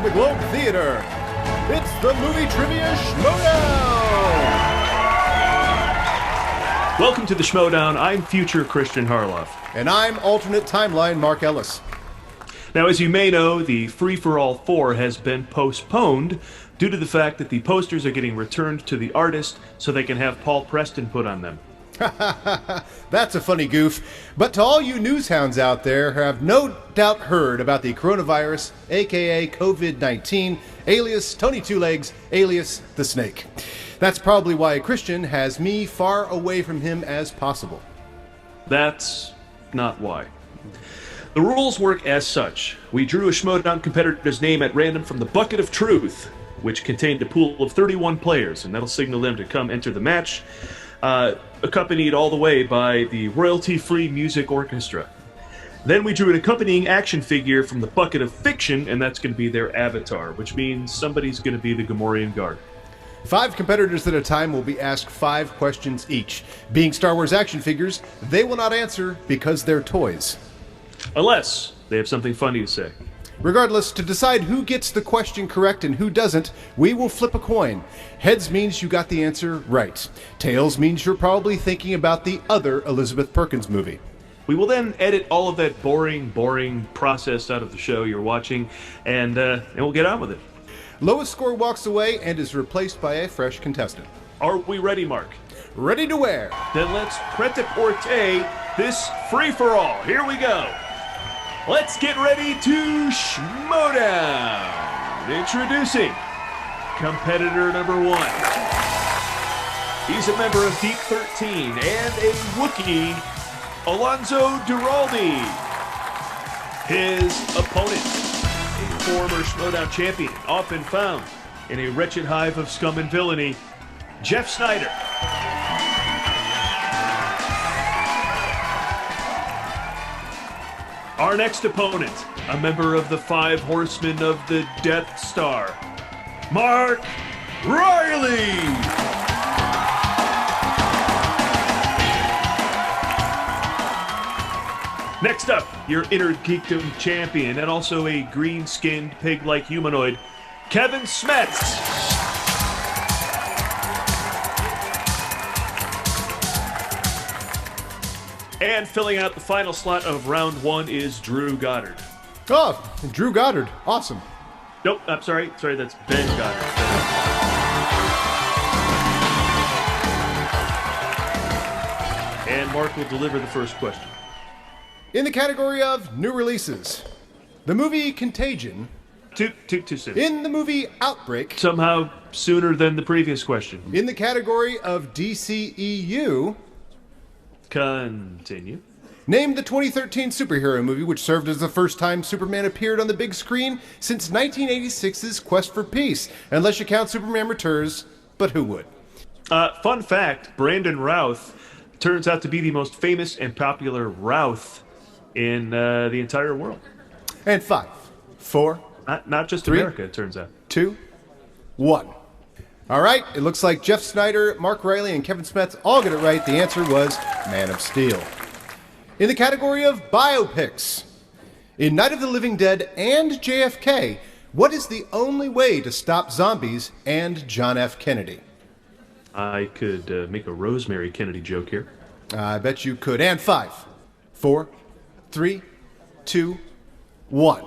the Globe Theater. It's the Movie Trivia Schmoedown! Welcome to the Schmoedown. I'm future Kristian Harloff. And I'm alternate timeline Mark Ellis. Now, as you may know, the Free-for-All 4 has been postponed due to the fact that the posters are getting returned to the artist so they can have Paul Preston put on them. That's a funny goof. But to all you news hounds out there who have no doubt heard about the coronavirus, aka COVID-19, alias Tony Two Legs, alias the Snake. That's probably why Kristian has me far away from him as possible. That's not why. The rules work as such. We drew a Schmoedown competitor's name at random from the Bucket of Truth, which contained a pool of 31 players, and that'll signal them to come enter the match, accompanied all the way by the royalty-free music orchestra. Then we drew an accompanying action figure from the Bucket of Fiction, and that's going to be their avatar, which means somebody's going to be the Gamorrean Guard. 5 competitors at a time will be asked 5 questions each. Being Star Wars action figures, they will not answer because they're toys. Unless they have something funny to say. Regardless, to decide who gets the question correct and who doesn't, we will flip a coin. Heads means you got the answer right. Tails means you're probably thinking about the other Elizabeth Perkins movie. We will then edit all of that boring process out of the show you're watching, and we'll get on with it. Lowest score walks away and is replaced by a fresh contestant. Are we ready, Mark? Ready to wear. Then let's pret-a-porter this free-for-all. Here we go. Let's get ready to Schmoedown. Introducing competitor number 1. He's a member of Deep 13 and a Wookiee, ALONSO DURALDE. His opponent, a former Schmoedown champion, often found in a wretched hive of scum and villainy, Jeff SNEIDER. Our next opponent, a member of the 5 Horsemen of the Death Star, Mark REILLY. Next up, your inner geekdom champion and also a green-skinned pig-like humanoid, Kevin SMETS. And filling out the final slot of round 1 is Drew Goddard. Oh, Drew Goddard. Awesome. Nope, I'm sorry. Sorry, that's Ben Goddard. And Mark will deliver the first question. In the category of new releases, the movie Contagion. Too soon. In the movie Outbreak. Somehow sooner than the previous question. In the category of DCEU. Continue. Name the 2013 superhero movie which served as the first time Superman appeared on the big screen since 1986's Quest for Peace. Unless you count Superman Returns, but who would? Fun fact, Brandon Routh turns out to be the most famous and popular Routh in the entire world. And 5, 4, not just 3, America, it turns out. 2, 1. All right, it looks like Jeff SNEIDER, Mark REILLY, and Kevin SMETS all get it right. The answer was Man of Steel. In the category of biopics, in Night of the Living Dead and JFK, what is the only way to stop zombies and John F. Kennedy? I could make a Rosemary Kennedy joke here. I bet you could. And 5, 4, 3, 2, 1.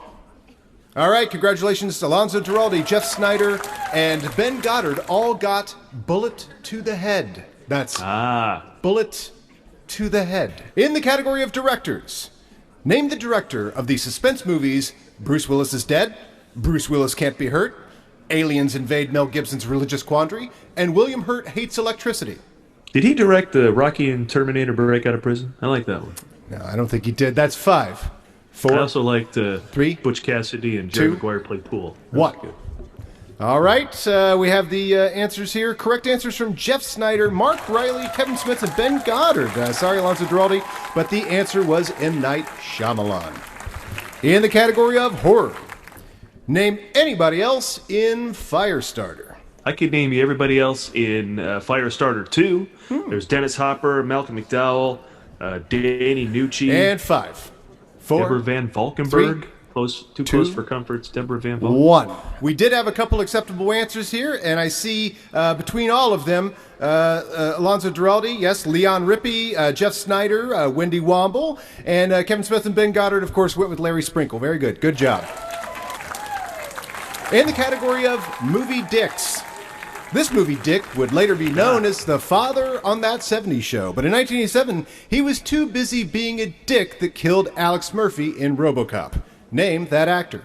All right, congratulations to ALONSO DURALDE, Jeff SNEIDER, and Ben Goddard all got bullet to the head. That's bullet to the head. In the category of directors, name the director of the suspense movies Bruce Willis is Dead, Bruce Willis Can't Be Hurt, Aliens Invade Mel Gibson's Religious Quandary, and William Hurt Hates Electricity. Did he direct the Rocky and Terminator Break Out of Prison? I like that one. No, I don't think he did. That's 5, 4. I also liked 3, Butch Cassidy and Jerry 2, Maguire play pool. 1. All right, we have the answers here. Correct answers from Jeff SNEIDER, Mark REILLY, Kevin SMETS, and Ben Goddard. Sorry, ALONSO DURALDE, but the answer was M. Night Shyamalan. In the category of horror, name anybody else in Firestarter. I could name you everybody else in Firestarter 2. There's Dennis Hopper, Malcolm McDowell, Danny Nucci. And 5, 4, Deborah Van Valkenburg. 3, Close, too close for comforts. Deborah Van Vogt. 1. We did have a couple acceptable answers here, and I see between all of them, Alonso Duralde, yes, Leon Rippey, Jeff Snyder, Wendy Womble, and Kevin Smith and Ben Goddard, of course, went with Larry Sprinkle. Very good. Good job. In the category of movie dicks. This movie dick would later be known as the father on That 70s Show, but in 1987, he was too busy being a dick that killed Alex Murphy in RoboCop. Name that actor.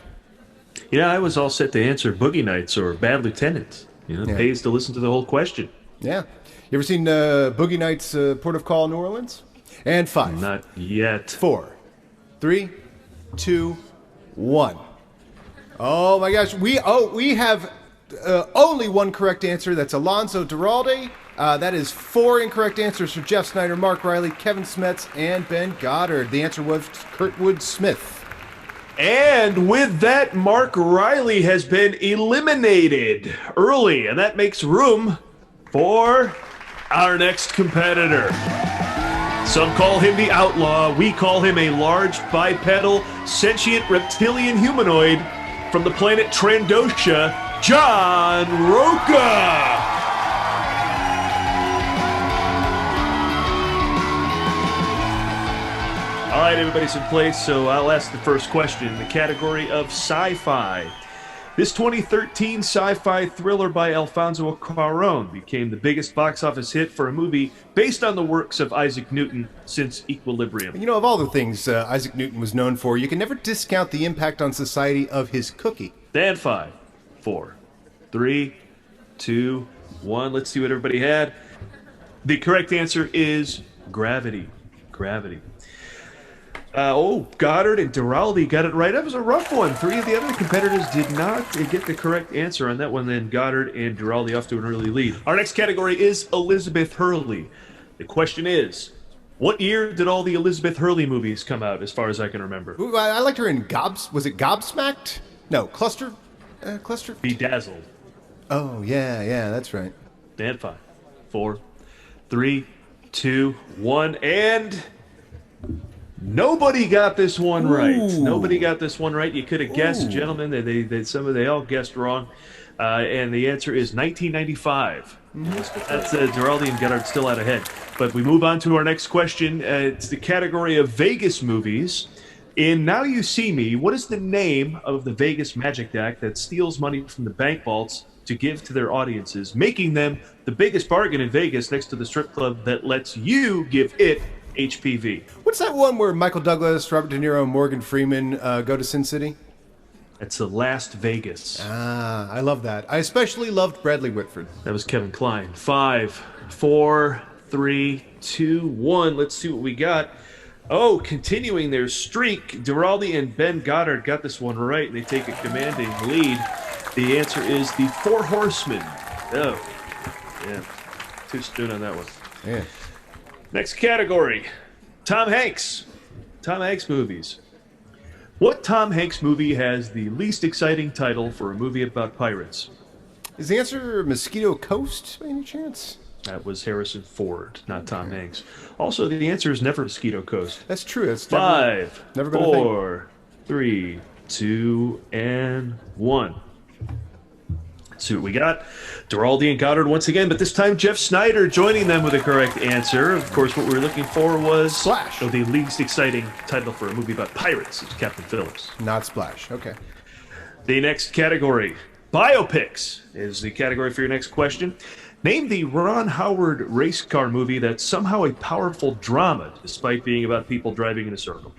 Yeah, I was all set to answer Boogie Nights or Bad Lieutenant. You know, it pays to listen to the whole question. Yeah. You ever seen Boogie Nights Port of Call, New Orleans? And 5. Not yet. 4, 3, 2, 1. Oh my gosh, we have only one correct answer. That's Alonso Duralde. That is 4 incorrect answers for Jeff Snyder, Mark Reilly, Kevin Smets, and Ben Goddard. The answer was Kurtwood Smith. And with that, Mark Reilly has been eliminated early, and that makes room for our next competitor. Some call him the Outlaw. We call him a large bipedal sentient reptilian humanoid from the planet Trandosha, John ROCHA. All right, everybody's in place, so I'll ask the first question in the category of sci-fi. This 2013 sci-fi thriller by Alfonso Cuarón became the biggest box office hit for a movie based on the works of Isaac Newton since Equilibrium. You know, of all the things Isaac Newton was known for, you can never discount the impact on society of his cookie. And 5, 4, 3, 2, 1. Let's see what everybody had. The correct answer is Gravity. Gravity. Goddard and Duralde got it right. That was a rough one. 3 of the other competitors did not get the correct answer on that one. Then Goddard and Duralde off to an early lead. Our next category is Elizabeth Hurley. The question is, what year did all the Elizabeth Hurley movies come out, as far as I can remember? Ooh, I liked her in was it Gobsmacked? No, Cluster? Bedazzled. Oh, yeah, that's right. And 5, 4, 3, 2, 1, and... Nobody got this one right. Nobody got this one right. You could have guessed, gentlemen. They all guessed wrong. And the answer is 1995. That's Duralde and Goddard still out ahead. But we move on to our next question. It's the category of Vegas movies. In Now You See Me, what is the name of the Vegas magic act that steals money from the bank vaults to give to their audiences, making them the biggest bargain in Vegas next to the strip club that lets you give it HPV? What's that one where Michael Douglas, Robert De Niro, and Morgan Freeman go to Sin City? It's the Last Vegas. Ah, I love that. I especially loved Bradley Whitford. That was Kevin Kline. 5, 4, 3, 2, 1. Let's see what we got. Oh, continuing their streak, Duralde and Ben Goddard got this one right, and they take a commanding lead. The answer is the Four Horsemen. Oh, yeah. Too soon on that one. Yeah. Next category, Tom Hanks. Tom Hanks movies. What Tom Hanks movie has the least exciting title for a movie about pirates? Is the answer Mosquito Coast, by any chance? That was Harrison Ford, not Tom Hanks. Also, the answer is never Mosquito Coast. That's true. That's 5, never been a thing. 4, 3, 2, and 1. Let's see what we got. Duralde and Goddard once again, but this time Jeff Snyder joining them with a correct answer. Of course, what we were looking for was Splash. The least exciting title for a movie about pirates. It's Captain Phillips. Not Splash. Okay. The next category, biopics, is the category for your next question. Name the Ron Howard race car movie that's somehow a powerful drama, despite being about people driving in a circle.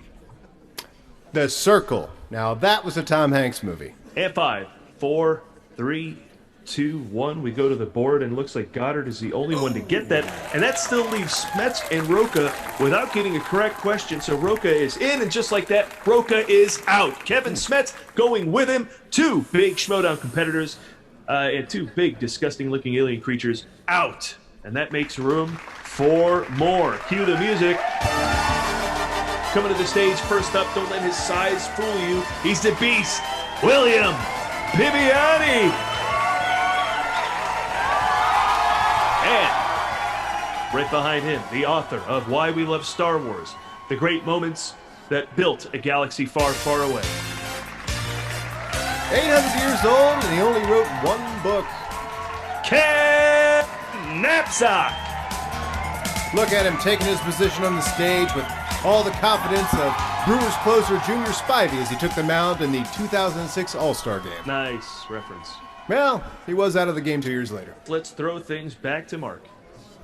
The Circle. Now, that was a Tom Hanks movie. And 5, 4, 3, 2, 1. We go to the board, and it looks like Goddard is the only one to get that. And that still leaves SMETS and ROCHA without getting a correct question. So ROCHA is in, and just like that, ROCHA is out. Kevin SMETS going with him. 2 big Schmoedown competitors and 2 big, disgusting-looking alien creatures out. And that makes room for more. Cue the music. Coming to the stage first up, don't let his size fool you. He's the beast, William BIBBIANI. And right behind him, the author of Why We Love Star Wars, the great moments that built a galaxy far, far away, 800 years old, and he only wrote one book. Ken Knapsack. Look at him taking his position on the stage with all the confidence of Brewers closer Junior Spivey as he took the mound in the 2006 All-Star Game. Nice reference. Well, he was out of the game 2 years later. Let's throw things back to Mark.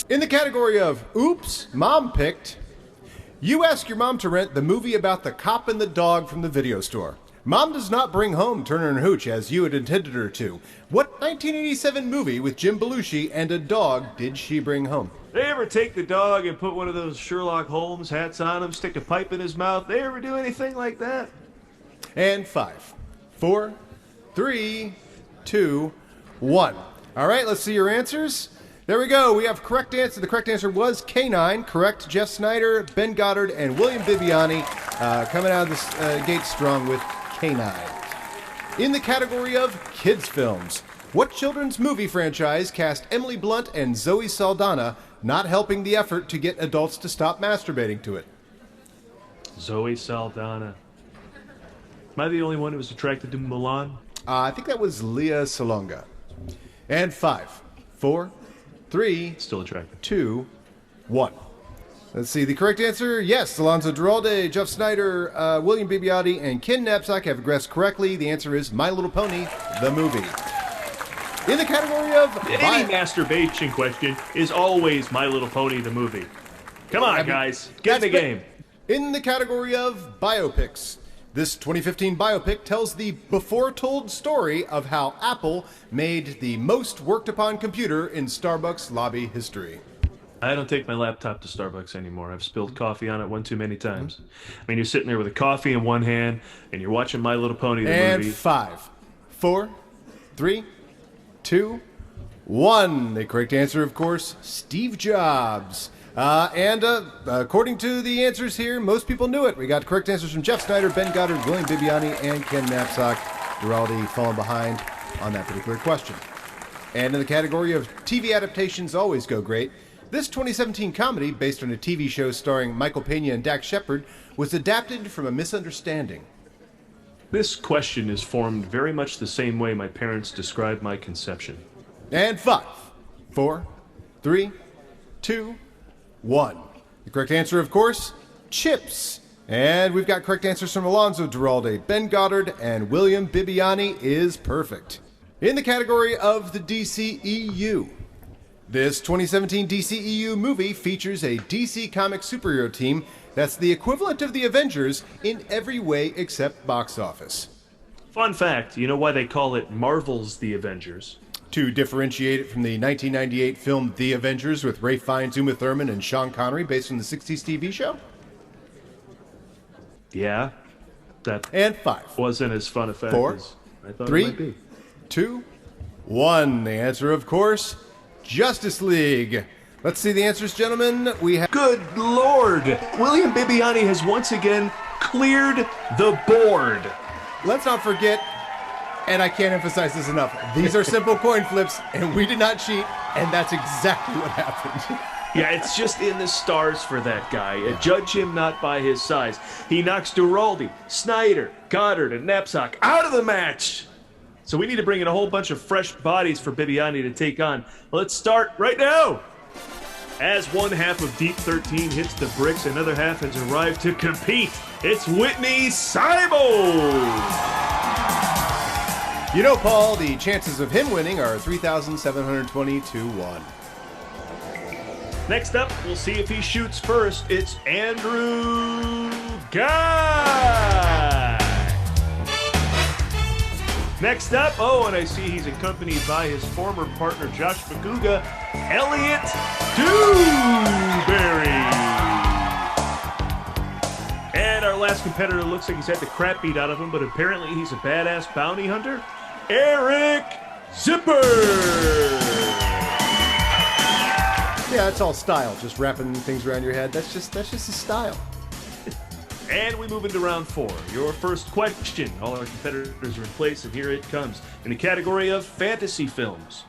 In the category of Oops, Mom Picked, you ask your mom to rent the movie about the cop and the dog from the video store. Mom does not bring home Turner and Hooch as you had intended her to. What 1987 movie with Jim Belushi and a dog did she bring home? They ever take the dog and put one of those Sherlock Holmes hats on him, stick a pipe in his mouth? They ever do anything like that? And 5, 4, 3, 2, 1. All right, let's see your answers. There we go. We have correct answer. The correct answer was K9. Correct. Jeff Sneider, Ben Goddard, and William Bibbiani coming out of this gate strong with K9. In the category of kids films, what children's movie franchise cast Emily Blunt and Zoe Saldana, not helping the effort to get adults to stop masturbating to it? Zoe Saldana. Am I the only one who was attracted to Mulan? I think that was Leah Salonga. And 5, 4, 3, Still attracted. 2, 1. Let's see. The correct answer, yes. Alonso Duralde, Jeff Sneider, William Bibbiani, and Ken Knapsack have guessed correctly. The answer is My Little Pony, the movie. In the category of... Any masturbation question is always My Little Pony, the movie. Come on, guys. Get in the game. In the category of biopics, this 2015 biopic tells the before-told story of how Apple made the most worked-upon computer in Starbucks lobby history. I don't take my laptop to Starbucks anymore. I've spilled coffee on it one too many times. I mean, you're sitting there with a coffee in one hand, and you're watching My Little Pony, the movie. And 5, 4, 3, 2, 1. The correct answer, of course, Steve Jobs. According to the answers here, most people knew it. We got correct answers from Jeff Sneider, Ben Goddard, William Bibbiani, and Ken Knapsack. Duralde falling behind on that particular question. And in the category of TV adaptations always go great, this 2017 comedy, based on a TV show starring Michael Pena and Dax Shepard, was adapted from a misunderstanding. This question is formed very much the same way my parents described my conception. And 5, 4, 3, 2, 1. The correct answer, of course, Chips. And we've got correct answers from Alonso Duralde, Ben Goddard, and William Bibbiani is perfect. In the category of the DCEU, this 2017 DCEU movie features a DC comic superhero team that's the equivalent of the Avengers in every way except box office. Fun fact, you know why they call it Marvel's The Avengers? To differentiate it from the 1998 film The Avengers with Ralph Fiennes, Uma Thurman, and Sean Connery based on the 60s TV show? Yeah, that and 5, wasn't as fun a fact 4, as I thought 3, it might be. 2, 1. The answer, of course, Justice League. Let's see the answers, gentlemen. We have... Good Lord! William Bibbiani has once again cleared the board. Let's not forget, and I can't emphasize this enough, these are simple coin flips, and we did not cheat, and that's exactly what happened. Yeah, it's just in the stars for that guy. Judge him not by his size. He knocks Duralde, Sneider, Goddard, and Knapsack out of the match. So we need to bring in a whole bunch of fresh bodies for Bibbiani to take on. Let's start right now. As one half of Deep 13 hits the bricks, another half has arrived to compete. It's Whitney SEYBOLD. You know, Paul, the chances of him winning are 3,720 to 1. Next up, we'll see if he shoots first. It's Andrew GHAI. Next up, oh, and I see he's accompanied by his former partner, Josh Faguga, ELLIOT DEWBERRY. And our last competitor looks like he's had the crap beat out of him, but apparently he's a badass bounty hunter, Eric Zipper. Yeah, it's all style, just wrapping things around your head. That's just a style. And we move into round 4. Your first question. All our competitors are in place, and here it comes. In the category of fantasy films,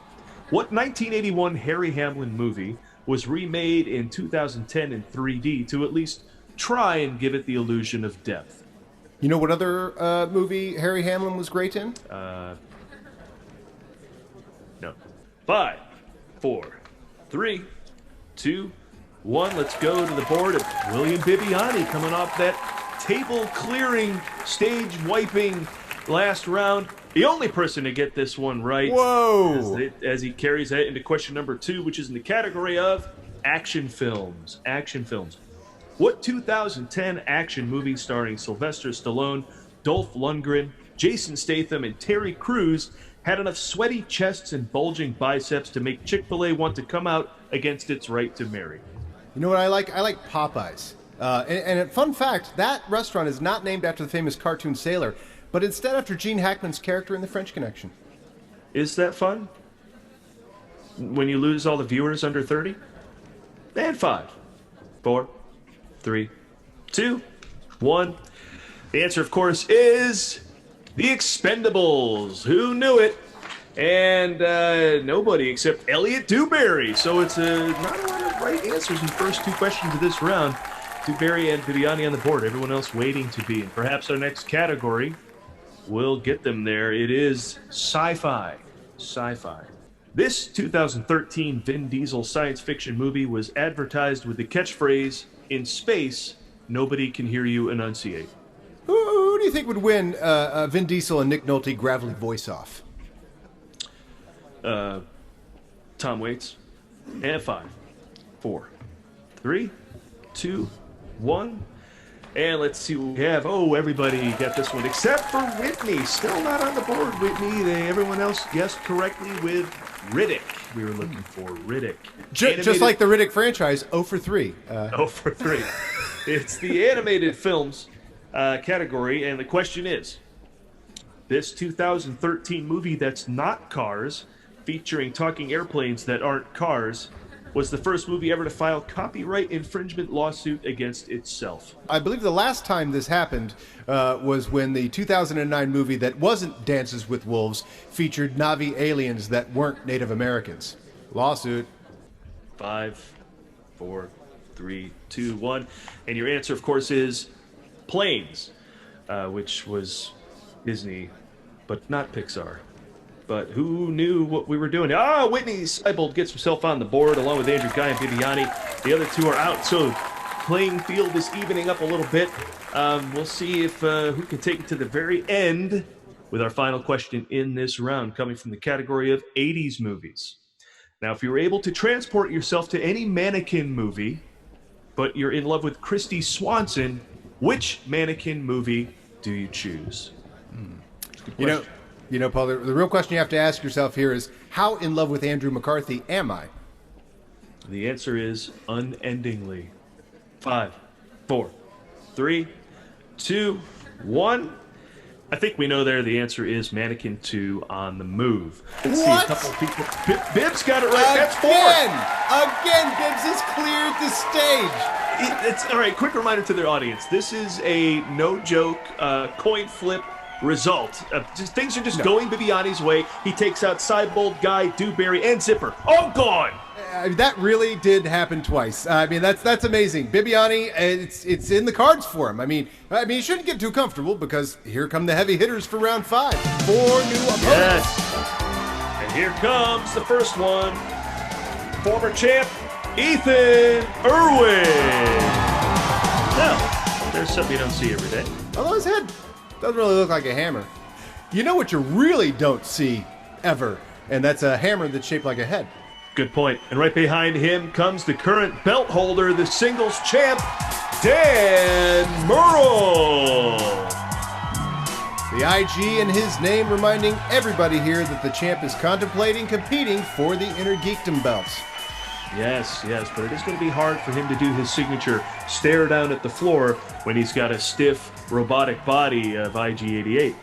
what 1981 Harry Hamlin movie was remade in 2010 in 3D to at least try and give it the illusion of depth? You know what other movie Harry Hamlin was great in? No. 5, 4, 3, 2, 1. Let's go to the board of William Bibbiani coming off that table-clearing, stage-wiping last round. The only person to get this one right. Whoa! As he carries that into question number 2, which is in the category of action films. Action films. What 2010 action movie starring Sylvester Stallone, Dolph Lundgren, Jason Statham, and Terry Crews had enough sweaty chests and bulging biceps to make Chick-fil-A want to come out against its right to marry? You know what I like? I like Popeyes. And a fun fact, that restaurant is not named after the famous cartoon sailor, but instead after Gene Hackman's character in The French Connection. Is that fun? When you lose all the viewers under 30? And 5, 4, 3, 2, 1. The answer, of course, is The Expendables. Who knew it? And nobody except Elliot DURALDE. So it's not a lot of right answers in the first 2 questions of this round. DURALDE and Bibbiani on the board. Everyone else waiting to be. And perhaps our next category will get them there. It is sci-fi. Sci-fi. This 2013 Vin Diesel science fiction movie was advertised with the catchphrase, "In space, nobody can hear you enunciate." Who do you think would win Vin Diesel and Nick Nolte gravelly voice-off? Tom Waits. And 5, 4, 3, 2, 1. And let's see what we have. Oh, everybody got this one except for Whitney. Still not on the board, Whitney. Everyone else guessed correctly with Riddick. We were looking for Riddick. Just like the Riddick franchise, 0 for 3. 0 for 3. It's the animated films category, and the question is, this 2013 movie that's not Cars, featuring talking airplanes that aren't cars, was the first movie ever to file copyright infringement lawsuit against itself. I believe the last time this happened was when the 2009 movie that wasn't Dances with Wolves featured Na'vi aliens that weren't Native Americans. Lawsuit. 5, 4, 3, 2, 1. And your answer, of course, is Planes, which was Disney, but not Pixar. But who knew what we were doing? Ah, Whitney SEYBOLD gets himself on the board along with ANDREYKO and Bibbiani. The other 2 are out, so playing field is evening up a little bit. We'll see if who can take it to the very end with our final question in this round, coming from the category of 80s movies. Now, if you were able to transport yourself to any mannequin movie, but you're in love with Kristy Swanson, which mannequin movie do you choose? You know, Paul, the real question you have to ask yourself here is, how in love with Andrew McCarthy am I? The answer is unendingly. 5, 4, 3, 2, 1. I think we know there the answer is Mannequin 2 on the Move. Let's see a couple of people. Bibbs got it right. That's 4. Again, Bibbs has cleared the stage. It's all right. Quick reminder to the audience: this is a no-joke coin flip result. Things are just going Bibbiani's way. He takes out SEYBOLD, GHAI, DEWBERRY, and Zipper. All gone. That really did happen twice. I mean, that's amazing. Bibbiani, it's in the cards for him. I mean, you shouldn't get too comfortable because here come the heavy hitters for round 5. 4 new opponents. Yes. And here comes the first one. Former champ, Ethan Erwin. Now, there's something you don't see every day. Although his head doesn't really look like a hammer. You know what you really don't see ever, and that's a hammer that's shaped like a head. Good point. And right behind him comes the current belt holder, the singles champ, Dan Murrell. The IG in his name reminding everybody here that the champ is contemplating competing for the Inner Geekdom belts. Yes, but it is going to be hard for him to do his signature stare down at the floor when he's got a stiff, robotic body of IG-88.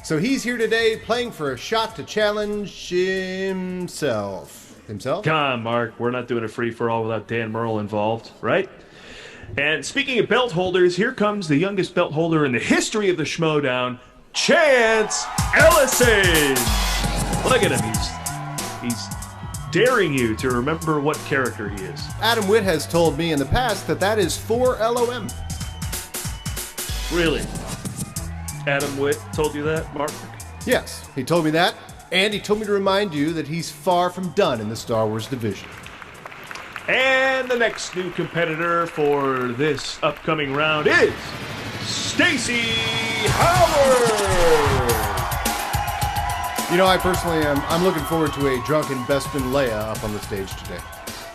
So he's here today playing for a shot to challenge himself. Himself? Come on, Mark. We're not doing a free-for-all without Dan Murrell involved, right? And speaking of belt holders, here comes the youngest belt holder in the history of the Schmoedown, Chance Ellison. Look at him. He's daring you to remember what character he is. Adam Witt has told me in the past that is 4 LOM. Really? Adam Witt told you that, Mark? Yes, he told me that, and he told me to remind you that he's far from done in the Star Wars division. And the next new competitor for this upcoming round is Stacey Howard. You know, I personally I'm looking forward to a drunken Bespin Leia up on the stage today.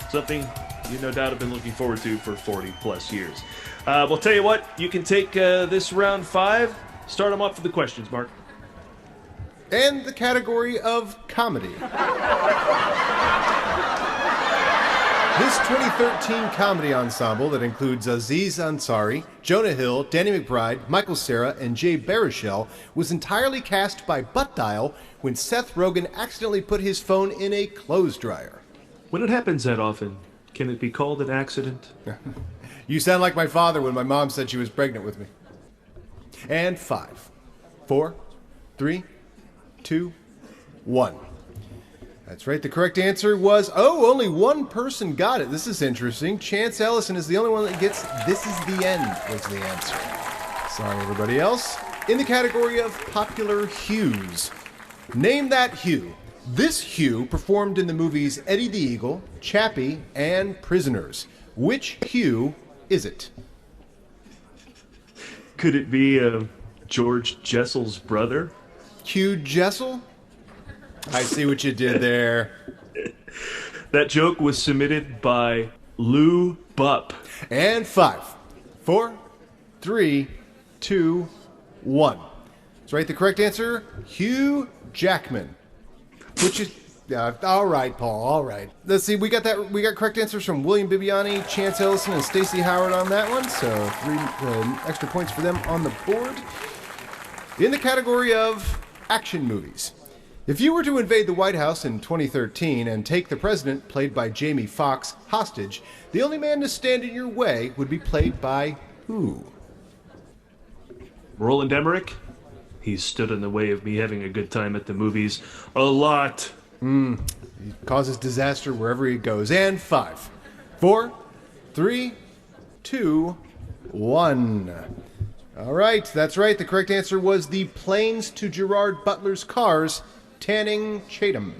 Something you no doubt have been looking forward to for 40 plus years. We'll tell you what, you can take this round 5. Start them up for the questions, Mark. And the category of comedy. This 2013 comedy ensemble that includes Aziz Ansari, Jonah Hill, Danny McBride, Michael Cera, and Jay Baruchel was entirely cast by butt dial when Seth Rogen accidentally put his phone in a clothes dryer. When it happens that often, can it be called an accident? You sound like my father when my mom said she was pregnant with me. And 5, 4, 3, 2, 1. That's right, the correct answer was, only one person got it. This is interesting. Chance Ellison is the only one that gets "this is the end" was the answer. Sorry, everybody else. In the category of popular hues, name that hue. This hue performed in the movies Eddie the Eagle, Chappie, and Prisoners. Which hue is it? Could it be George Jessel's brother? Hugh Jessel? I see what you did there. That joke was submitted by Lou Bupp. And 5, 4, 3, 2, 1. That's right, the correct answer, Hugh Jackman. Which is, all right, Paul, all right. Let's see, we got correct answers from William Bibbiani, Chance Ellison, and Stacey Howard on that one, so 3 extra points for them on the board. In the category of action movies. If you were to invade the White House in 2013 and take the president, played by Jamie Foxx, hostage, the only man to stand in your way would be played by who? Roland Emmerich? He stood in the way of me having a good time at the movies a lot. He causes disaster wherever he goes. And 5, 4, 3, 2, 1. All right, that's right. The correct answer was the planes to Gerard Butler's cars, Tanning Chatham.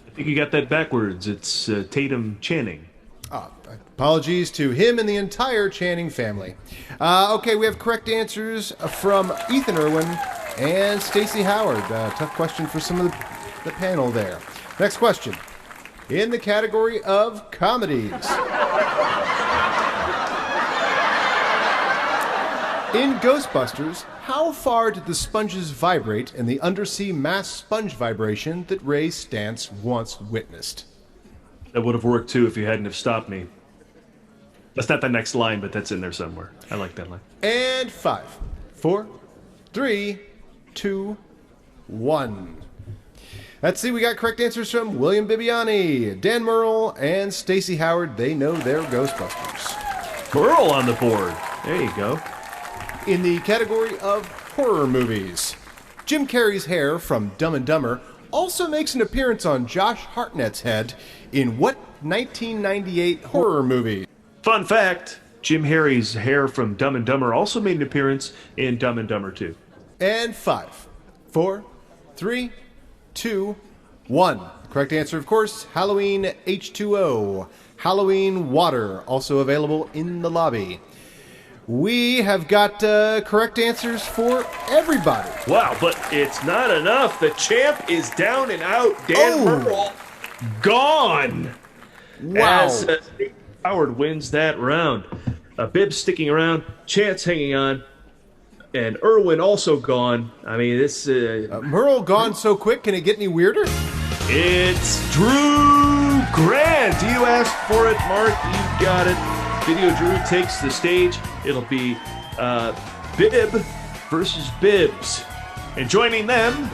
I think you got that backwards. It's Tatum Channing. Apologies to him and the entire Channing family. Okay, we have correct answers from Ethan Irwin and Stacey Howard. Tough question for some of the panel there. Next question. In the category of comedies. In Ghostbusters, how far did the sponges vibrate in the undersea mass sponge vibration that Ray Stantz once witnessed? That would have worked too if you hadn't have stopped me. That's not the next line, but that's in there somewhere. I like that line. And 5, 4, 3, 2, 1. Let's see, we got correct answers from William Bibbiani, Dan Murrell, and Stacey Howard. They know their Ghostbusters. Murrell on the board. There you go. In the category of horror movies, Jim Carrey's hair from Dumb and Dumber also makes an appearance on Josh Hartnett's head in what 1998 horror movie? Fun fact, Jim Carrey's hair from Dumb and Dumber also made an appearance in Dumb and Dumber 2. And 5, 4, 3, 2, 1. Correct answer, of course, Halloween H2O. Halloween Water, also available in the lobby. We have got correct answers for everybody. Wow, but it's not enough. The champ is down and out. Dan Murrell gone. Wow. As Howard wins that round. Bibb sticking around, Chance hanging on, and Irwin also gone. I mean, this... Murrell gone so quick, can it get any weirder? It's Drew Grant. You asked for it, Mark. You got it. Video Drew takes the stage. It'll be Bibb versus Bibbs. And joining them...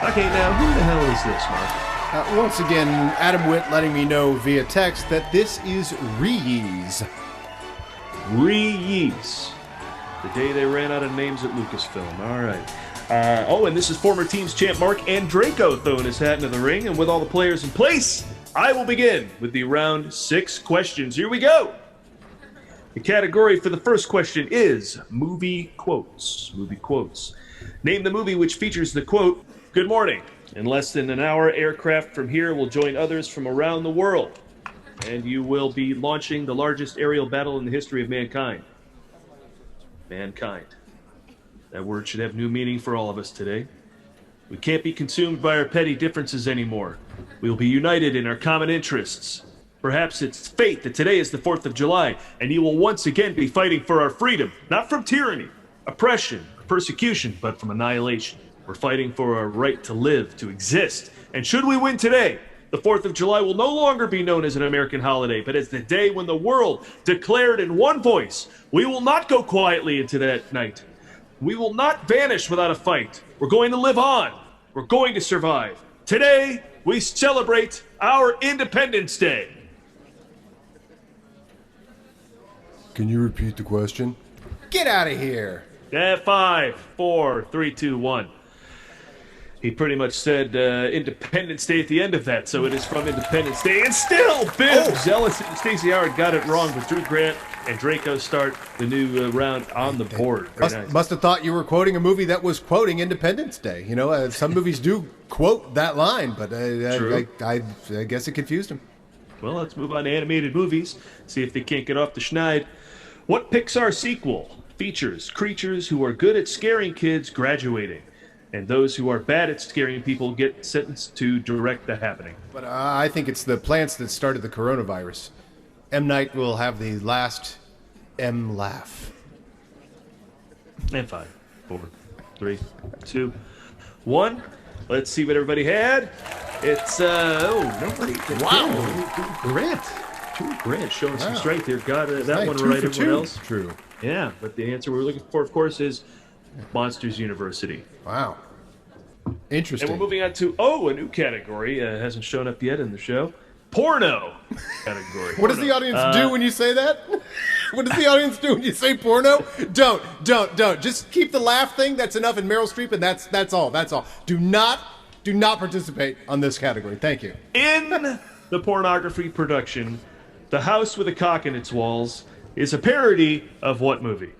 Okay, now who the hell is this, Mark? Once again, Adam Witt letting me know via text that this is Reese. Reese. The day they ran out of names at Lucasfilm. All right. And this is former teams champ Mark Andreyko throwing his hat into the ring. And with all the players in place, I will begin with the round 6 questions. Here we go. The category for the first question is movie quotes. Movie quotes. Name the movie which features the quote, "Good morning. In less than an hour, aircraft from here will join others from around the world. And you will be launching the largest aerial battle in the history of mankind." Mankind. That word should have new meaning for all of us today. We can't be consumed by our petty differences anymore. We will be united in our common interests. Perhaps it's fate that today is the 4th of July, and you will once again be fighting for our freedom, not from tyranny, oppression, or persecution, but from annihilation. We're fighting for our right to live, to exist. And should we win today, the 4th of July will no longer be known as an American holiday, but as the day when the world declared in one voice, we will not go quietly into that night. We will not vanish without a fight. We're going to live on. We're going to survive. Today, we celebrate our Independence Day. Can you repeat the question? Get out of here. 5, 4, 3, 2, 1. He pretty much said Independence Day at the end of that, so it is from Independence Day. And still, Bibbs, Ellis, and Stacey Howard got it wrong, but Drew Grant and Draco start the new round on the board. Must have thought you were quoting a movie that was quoting Independence Day. You know, some movies do quote that line, but I guess it confused him. Well, let's move on to animated movies, see if they can't get off the schneid. What Pixar sequel features creatures who are good at scaring kids graduating, and those who are bad at scaring people get sentenced to direct the happening? But I think it's the plants that started the coronavirus. M. Night will have the last M laugh. And 5, 4, 3, 2, 1. Let's see what everybody had. It's, nobody. Wow. Drew Grant showing some strength here. Got that nice. one 2 right. for Everyone 2. else? True. Yeah, but the answer we're looking for, of course, is Monsters University. Wow. Interesting. And we're moving on to, a new category. Hasn't shown up yet in the show. Porno category. What does the audience do when you say that? What does the audience do when you say porno? Don't. Just keep the laugh thing. That's enough in Meryl Streep, and that's all. That's all. Do not participate on this category. Thank you. In the pornography production, The House with a Cock in Its Walls is a parody of what movie?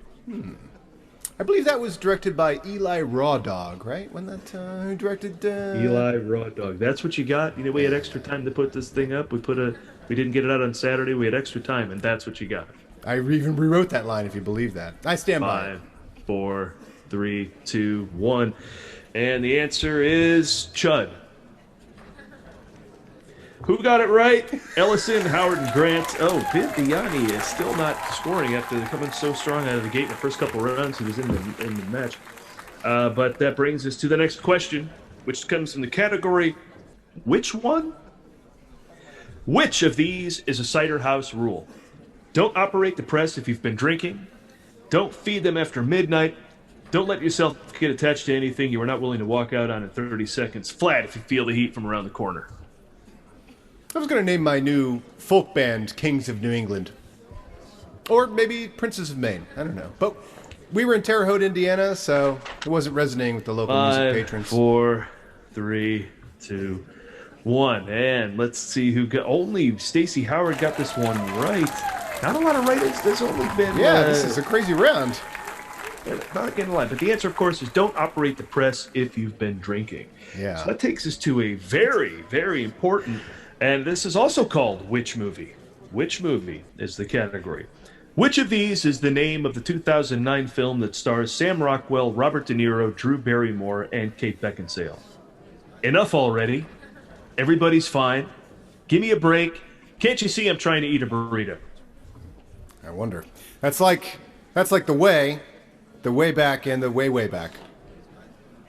I believe that was directed by Eli Raw Dog, right? When that who directed Eli Raw Dog. That's what you got. You know, we had extra time to put this thing up. We didn't get it out on Saturday. We had extra time, and that's what you got. I even rewrote that line, if you believe that. I stand by it. 5, 4, 3, 2, 1, and the answer is Chud. Who got it right? Ellison, Howard, and Grant. BIBBIANI is still not scoring after coming so strong out of the gate in the first couple rounds. He was in the match. But that brings us to the next question, which comes from the category, which one? Which of these is a cider house rule? Don't operate the press if you've been drinking. Don't feed them after midnight. Don't let yourself get attached to anything you are not willing to walk out on in 30 seconds flat if you feel the heat from around the corner. I was going to name my new folk band Kings of New England. Or maybe Princes of Maine. I don't know. But we were in Terre Haute, Indiana, so it wasn't resonating with the local music patrons. 5, 4, 3, 2, 1. And let's see who got... Only Stacey Howard got this one right. Not a lot of writers. There's only been... Yeah, this is a crazy round. Not getting a line. But the answer, of course, is don't operate the press if you've been drinking. Yeah. So that takes us to a very, very important... And this is also called Which Movie? Which movie is the category? Which of these is the name of the 2009 film that stars Sam Rockwell, Robert De Niro, Drew Barrymore, and Kate Beckinsale? Enough already. Everybody's fine. Give me a break. Can't you see I'm trying to eat a burrito? I wonder. That's like the way back and the way back.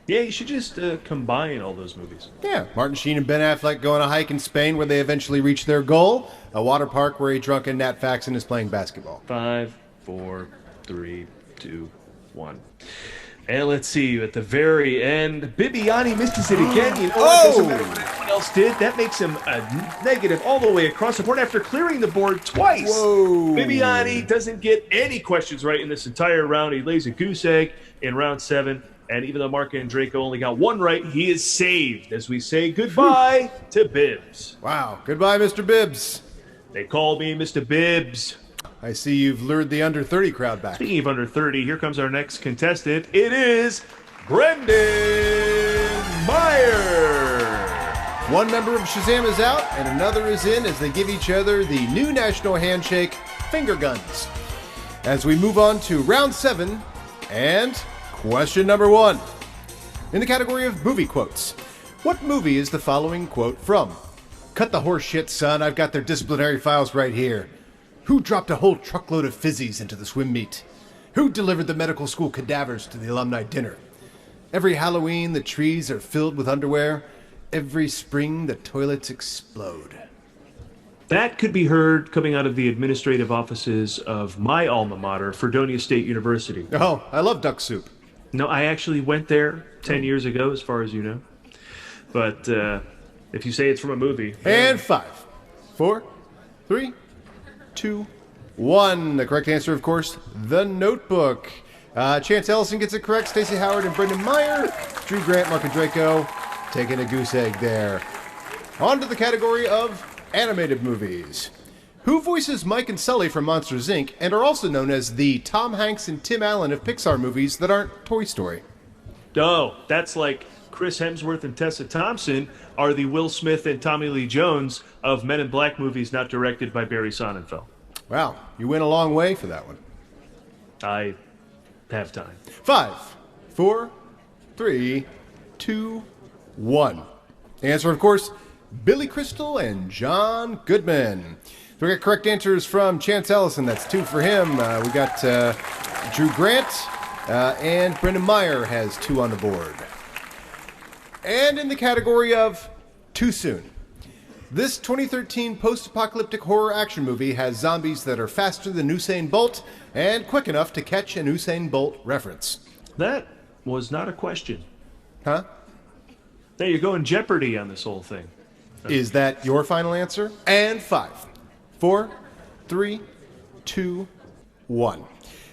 Yeah, you should just combine all those movies. Yeah, Martin Sheen and Ben Affleck go on a hike in Spain where they eventually reach their goal, a water park where a drunken Nat Faxon is playing basketball. 5, 4, 3, 2, 1. And let's see, at the very end, BIBBIANI misses it again. You know what? Doesn't matter what anyone else did. That makes him a negative all the way across the board after clearing the board twice. Whoa. BIBBIANI doesn't get any questions right in this entire round. He lays a goose egg in round 7. And even though Mark Andreyko only got one right, he is saved as we say goodbye to Bibbs. Wow. Goodbye, Mr. Bibbs. They call me Mr. Bibbs. I see you've lured the under 30 crowd back. Speaking of under 30, here comes our next contestant. It is Brendan Meyer. One member of Shazam is out and another is in as they give each other the new national handshake, finger guns. As we move on to round 7 and question number 1. In the category of movie quotes, what movie is the following quote from? Cut the horse shit, son. I've got their disciplinary files right here. Who dropped a whole truckload of fizzies into the swim meet? Who delivered the medical school cadavers to the alumni dinner? Every Halloween, the trees are filled with underwear. Every spring, the toilets explode. That could be heard coming out of the administrative offices of my alma mater, Fredonia State University. Oh, I love duck soup. No, I actually went there 10 years ago, as far as you know. But if you say it's from a movie... And 5, 4, 3, 2, 1. The correct answer, of course, The Notebook. Chance Ellison gets it correct. Stacey Howard and Brendan Meyer. Drew Grant, Mark Andreyko taking a goose egg there. On to the category of animated movies. Who voices Mike and Sully from Monsters, Inc. and are also known as the Tom Hanks and Tim Allen of Pixar movies that aren't Toy Story? Oh, that's like Chris Hemsworth and Tessa Thompson are the Will Smith and Tommy Lee Jones of Men in Black movies not directed by Barry Sonnenfeld. Wow, you went a long way for that one. I have time. 5, 4, 3, 2, 1. The answer, of course, Billy Crystal and John Goodman. So we got correct answers from Chance Ellison. That's 2 for him. We got Drew Grant and Brendan Meyer has 2 on the board. And in the category of too soon. This 2013 post-apocalyptic horror action movie has zombies that are faster than Usain Bolt and quick enough to catch an Usain Bolt reference. That was not a question. Huh? There you go in Jeopardy on this whole thing. Is that your final answer? And 5, 4, 3, 2, 1.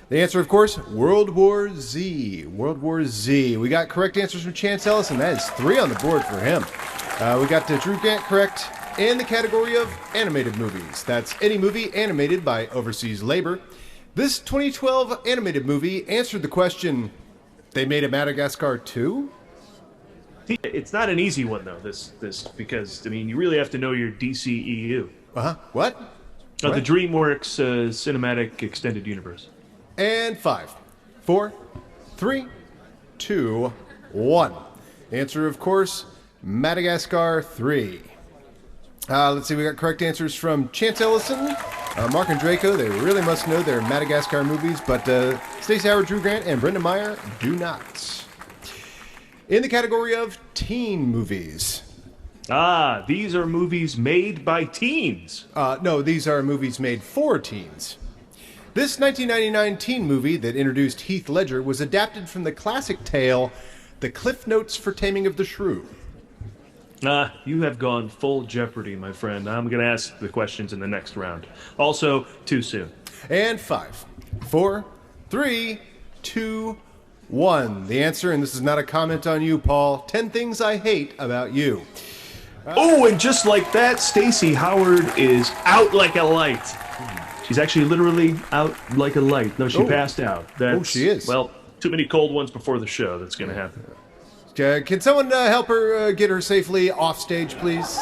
The answer, of course, World War Z. World War Z. We got correct answers from Chance Ellison. That is 3 on the board for him. We got Drew Grant correct in the category of animated movies. That's any movie animated by overseas labor. This 2012 animated movie answered the question, they made a Madagascar 2? It's not an easy one, though, this because, I mean, you really have to know your DCEU. Uh-huh. What? The DreamWorks Cinematic Extended Universe. And 5, 4, 3, 2, 1. Answer, of course, Madagascar 3. Let's see, we got correct answers from Chance Ellison, Mark Andreyko. They really must know their Madagascar movies, but Stacey Howard, Drew Grant, and Brendan Meyer do not. In the category of teen movies. These are movies made by teens. No, these are movies made for teens. This 1999 teen movie that introduced Heath Ledger was adapted from the classic tale, The Cliff Notes for Taming of the Shrew. You have gone full Jeopardy, my friend. I'm going to ask the questions in the next round. Also, too soon. And 5, 4, 3, 2, 1. The answer, and this is not a comment on you, Paul, 10 things I hate about you. Oh, and just like that, Stacey Howard is out like a light. She's actually literally out like a light. No, she passed out. She is. Well, too many cold ones before the show. That's going to happen. Can someone help her get her safely off stage, please?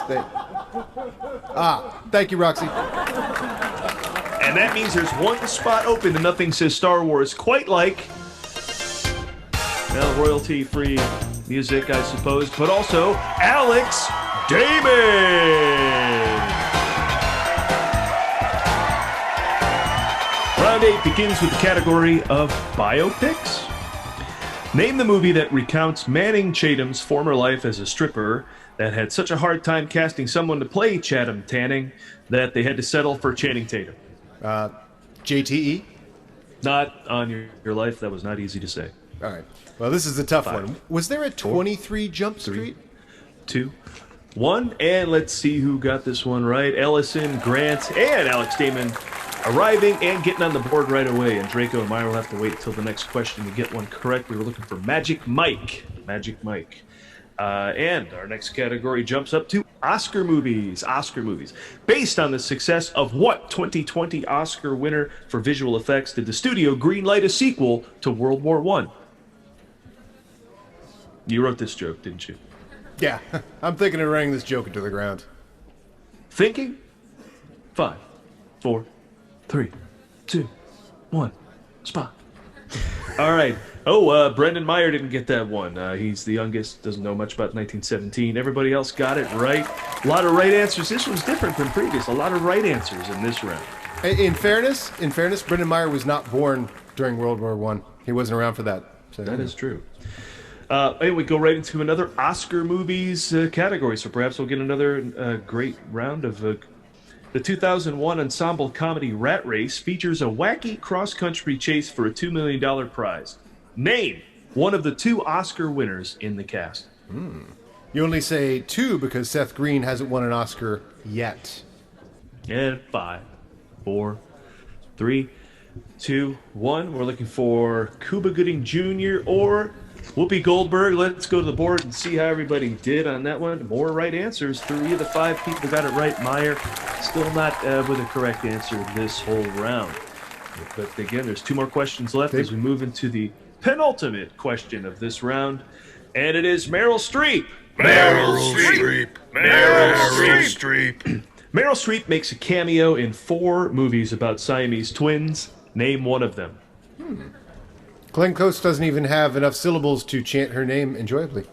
Thank you, Roxy. And that means there's one spot open and nothing says Star Wars quite like... Well, royalty-free music, I suppose, but also Alex Damon! Round 8 begins with the category of biopics. Name the movie that recounts Manning Chatham's former life as a stripper that had such a hard time casting someone to play Chatham Tanning that they had to settle for Channing Tatum. JTE? Not on your life. That was not easy to say. All right. Well, this is a tough 5, one. Was there a 23 Jump Street? 2, 1, and let's see who got this one right. Ellison, Grant, and Alex Damon arriving and getting on the board right away. And Draco and Meyer will have to wait until the next question to get one correct. We were looking for Magic Mike. Magic Mike. And our next category jumps up to Oscar movies. Oscar movies. Based on the success of what 2020 Oscar winner for visual effects did the studio greenlight a sequel to World War I? You wrote this joke, didn't you? Yeah, I'm thinking of running this joke into the ground. Thinking? 5, 4, 3, 2, 1. Spot. All right. Oh, Brendan Meyer didn't get that one. He's the youngest, doesn't know much about 1917. Everybody else got it right. A lot of right answers. This one's different than previous. A lot of right answers in this round. In fairness, Brendan Meyer was not born during World War I. He wasn't around for that. So, that is true. Anyway, go right into another Oscar movies category. So perhaps we'll get another great round of the 2001 ensemble comedy Rat Race features a wacky cross-country chase for a $2 million prize. Name one of the 2 Oscar winners in the cast. You only say 2 because Seth Green hasn't won an Oscar yet. And 5, 4, 3, 2, 1. We're looking for Cuba Gooding Jr. or Whoopi Goldberg. Let's go to the board and see how everybody did on that one. More right answers. 3 of the 5 people got it right. Meyer still not with a correct answer this whole round. But again, there's 2 more questions left as we move into the penultimate question of this round. And it is Meryl Streep. Meryl Streep. Meryl Streep. Meryl Streep makes a cameo in 4 movies about Siamese twins. Name one of them. Glenn Close doesn't even have enough syllables to chant her name enjoyably.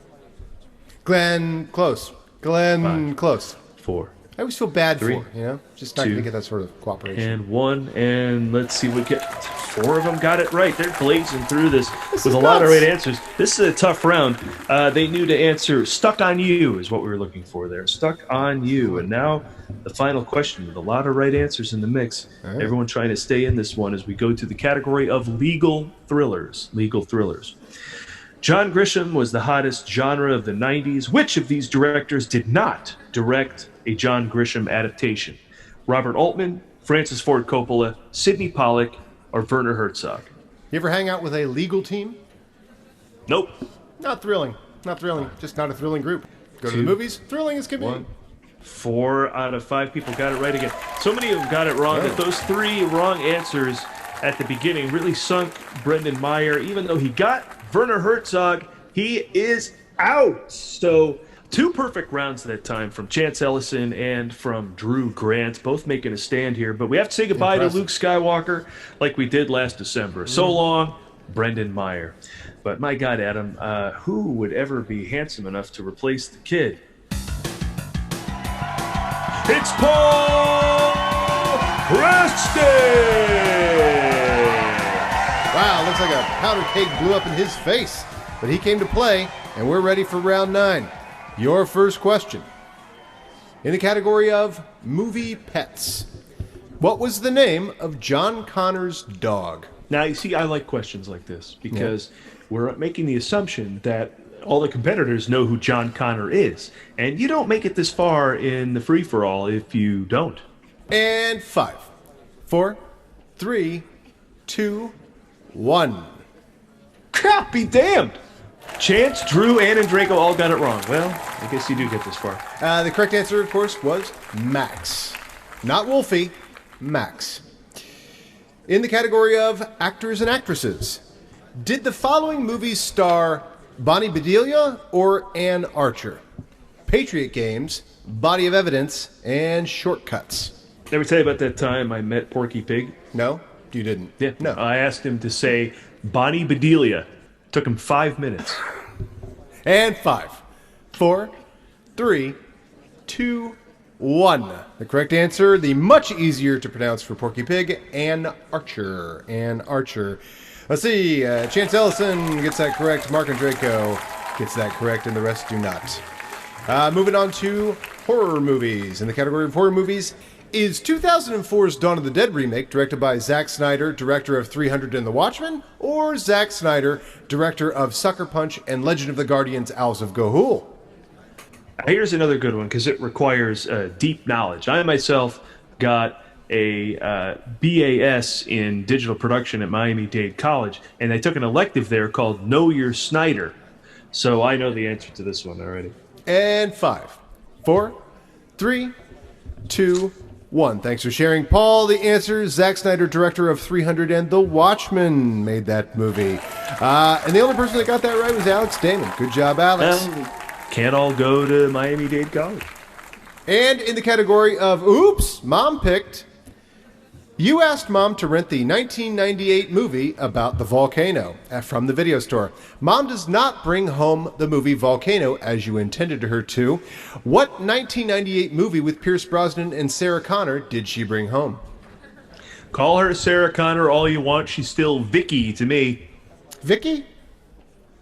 Glenn Close. Glenn 5, Close. 4. I always feel bad 3, for her, you know? Just not going 2, to get that sort of cooperation. And 1, and let's see what get 4 of them got it right. They're blazing through this with a lot of right answers. This is a tough round. They knew to answer "Stuck on You" is what we were looking for there. Stuck on You. And now the final question with a lot of right answers in the mix. Right. Everyone trying to stay in this one as we go to the category of legal thrillers. Legal thrillers. John Grisham was the hottest genre of the 90s. Which of these directors did not direct a John Grisham adaptation? Robert Altman, Francis Ford Coppola, Sidney Pollack, or Werner Herzog? You ever hang out with a legal team? Nope. Not thrilling. Not thrilling. Just not a thrilling group. Go to the 2, movies, thrilling as can be. 1. 4 out of 5 people got it right again. So many of them got it wrong that those 3 wrong answers at the beginning really sunk Brendan Meyer. Even though he got Werner Herzog, he is out. So 2 perfect rounds that time from Chance Ellison and from Drew Grant, both making a stand here. But we have to say goodbye to Luke Skywalker like we did last December. So long, Brendan Meyer. But my God, Adam, who would ever be handsome enough to replace the kid? It's Paul Preston! Wow, looks like a powder keg blew up in his face. But he came to play, and we're ready for round 9. Your first question. In the category of movie pets, what was the name of John Connor's dog? Now, you see, I like questions like this because we're making the assumption that all the competitors know who John Connor is. And you don't make it this far in the free-for-all if you don't. And 5, 4, 3, 2, 1. Crap, be damned! Chance, Drew, and Andreyko all got it wrong. Well, I guess you do get this far. The correct answer, of course, was Max. Not Wolfie, Max. In the category of actors and actresses, did the following movies star Bonnie Bedelia or Ann Archer? Patriot Games, Body of Evidence, and Shortcuts. Let me tell you about that time I met Porky Pig. No, you didn't. Yeah. No. I asked him to say Bonnie Bedelia. Took him 5 minutes. And 5, 4, 3, 2, 1. The correct answer, the much easier to pronounce for Porky Pig, Ann Archer. Ann Archer. Let's see. Chance Ellison gets that correct. Mark Andreyko gets that correct, and the rest do not. Moving on to horror movies. In the category of horror movies, is 2004's Dawn of the Dead remake directed by Zack Snyder, director of 300 and The Watchmen, or Zack Snyder, director of Sucker Punch and Legend of the Guardians, Owls of Ga'Hoole? Here's another good one because it requires deep knowledge. I myself got a BAS in digital production at Miami-Dade College, and I took an elective there called Know Your Snyder. So I know the answer to this one already. And 5, 4, 3, 2, 1. Thanks for sharing, Paul. The answer, Zack Snyder, director of 300 and The Watchmen, made that movie. And the only person that got that right was Alex Damon. Good job, Alex. Can't all go to Miami-Dade College. And in the category of Oops, Mom picked, you asked Mom to rent the 1998 movie about the volcano from the video store. Mom does not bring home the movie Volcano as you intended her to. What 1998 movie with Pierce Brosnan and Sarah Connor did she bring home? Call her Sarah Connor all you want. She's still Vicky to me. Vicky?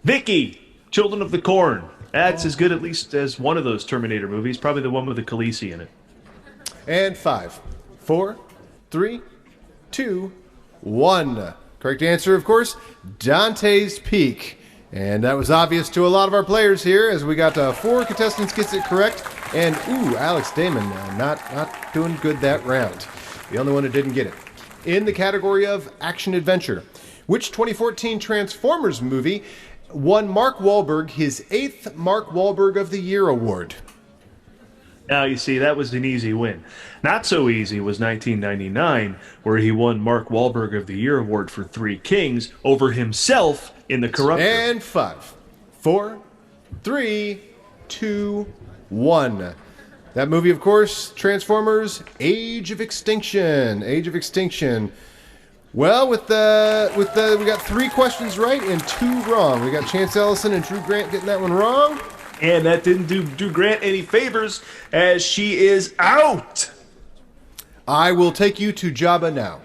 Vicky! Children of the Corn. That's as good at least as one of those Terminator movies. Probably the one with the Khaleesi in it. And 5, 4, 3, 2, 1. Correct answer, of course, Dante's Peak. And that was obvious to a lot of our players here, as we got 4 contestants gets it correct. And, Alex Damon not doing good that round. The only one who didn't get it. In the category of action-adventure, which 2014 Transformers movie won Mark Wahlberg his 8th Mark Wahlberg of the Year award? Now, you see, that was an easy win. Not so easy was 1999, where he won Mark Wahlberg of the Year award for Three Kings over himself in The Corruptor. And 5, 4, 3, 2, 1. That movie, of course, Transformers: Age of Extinction. Age of Extinction. Well, we got 3 questions right and 2 wrong. We got Chance Ellison and Drew Grant getting that one wrong. And that didn't do Drew Grant any favors, as she is out. I will take you to Jabba now.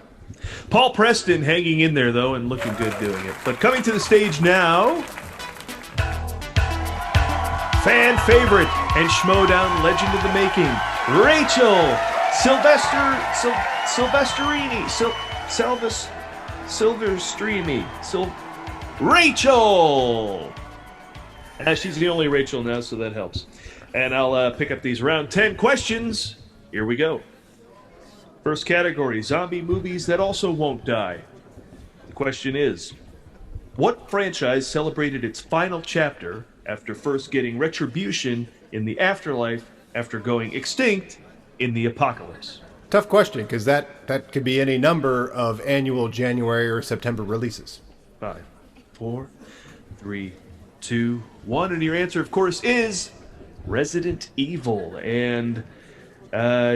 Paul Preston hanging in there, though, and looking good doing it. But coming to the stage now, fan favorite and Schmoedown legend of the making, Rachel Silverstrini. Rachel! She's the only Rachel now, so that helps. And I'll pick up these round 10 questions. Here we go. First category, zombie movies that also won't die. The question is, what franchise celebrated its final chapter after first getting retribution in the afterlife after going extinct in the apocalypse? Tough question, because that could be any number of annual January or September releases. 5, 4, 3, 2, 1, and your answer, of course, is Resident Evil. And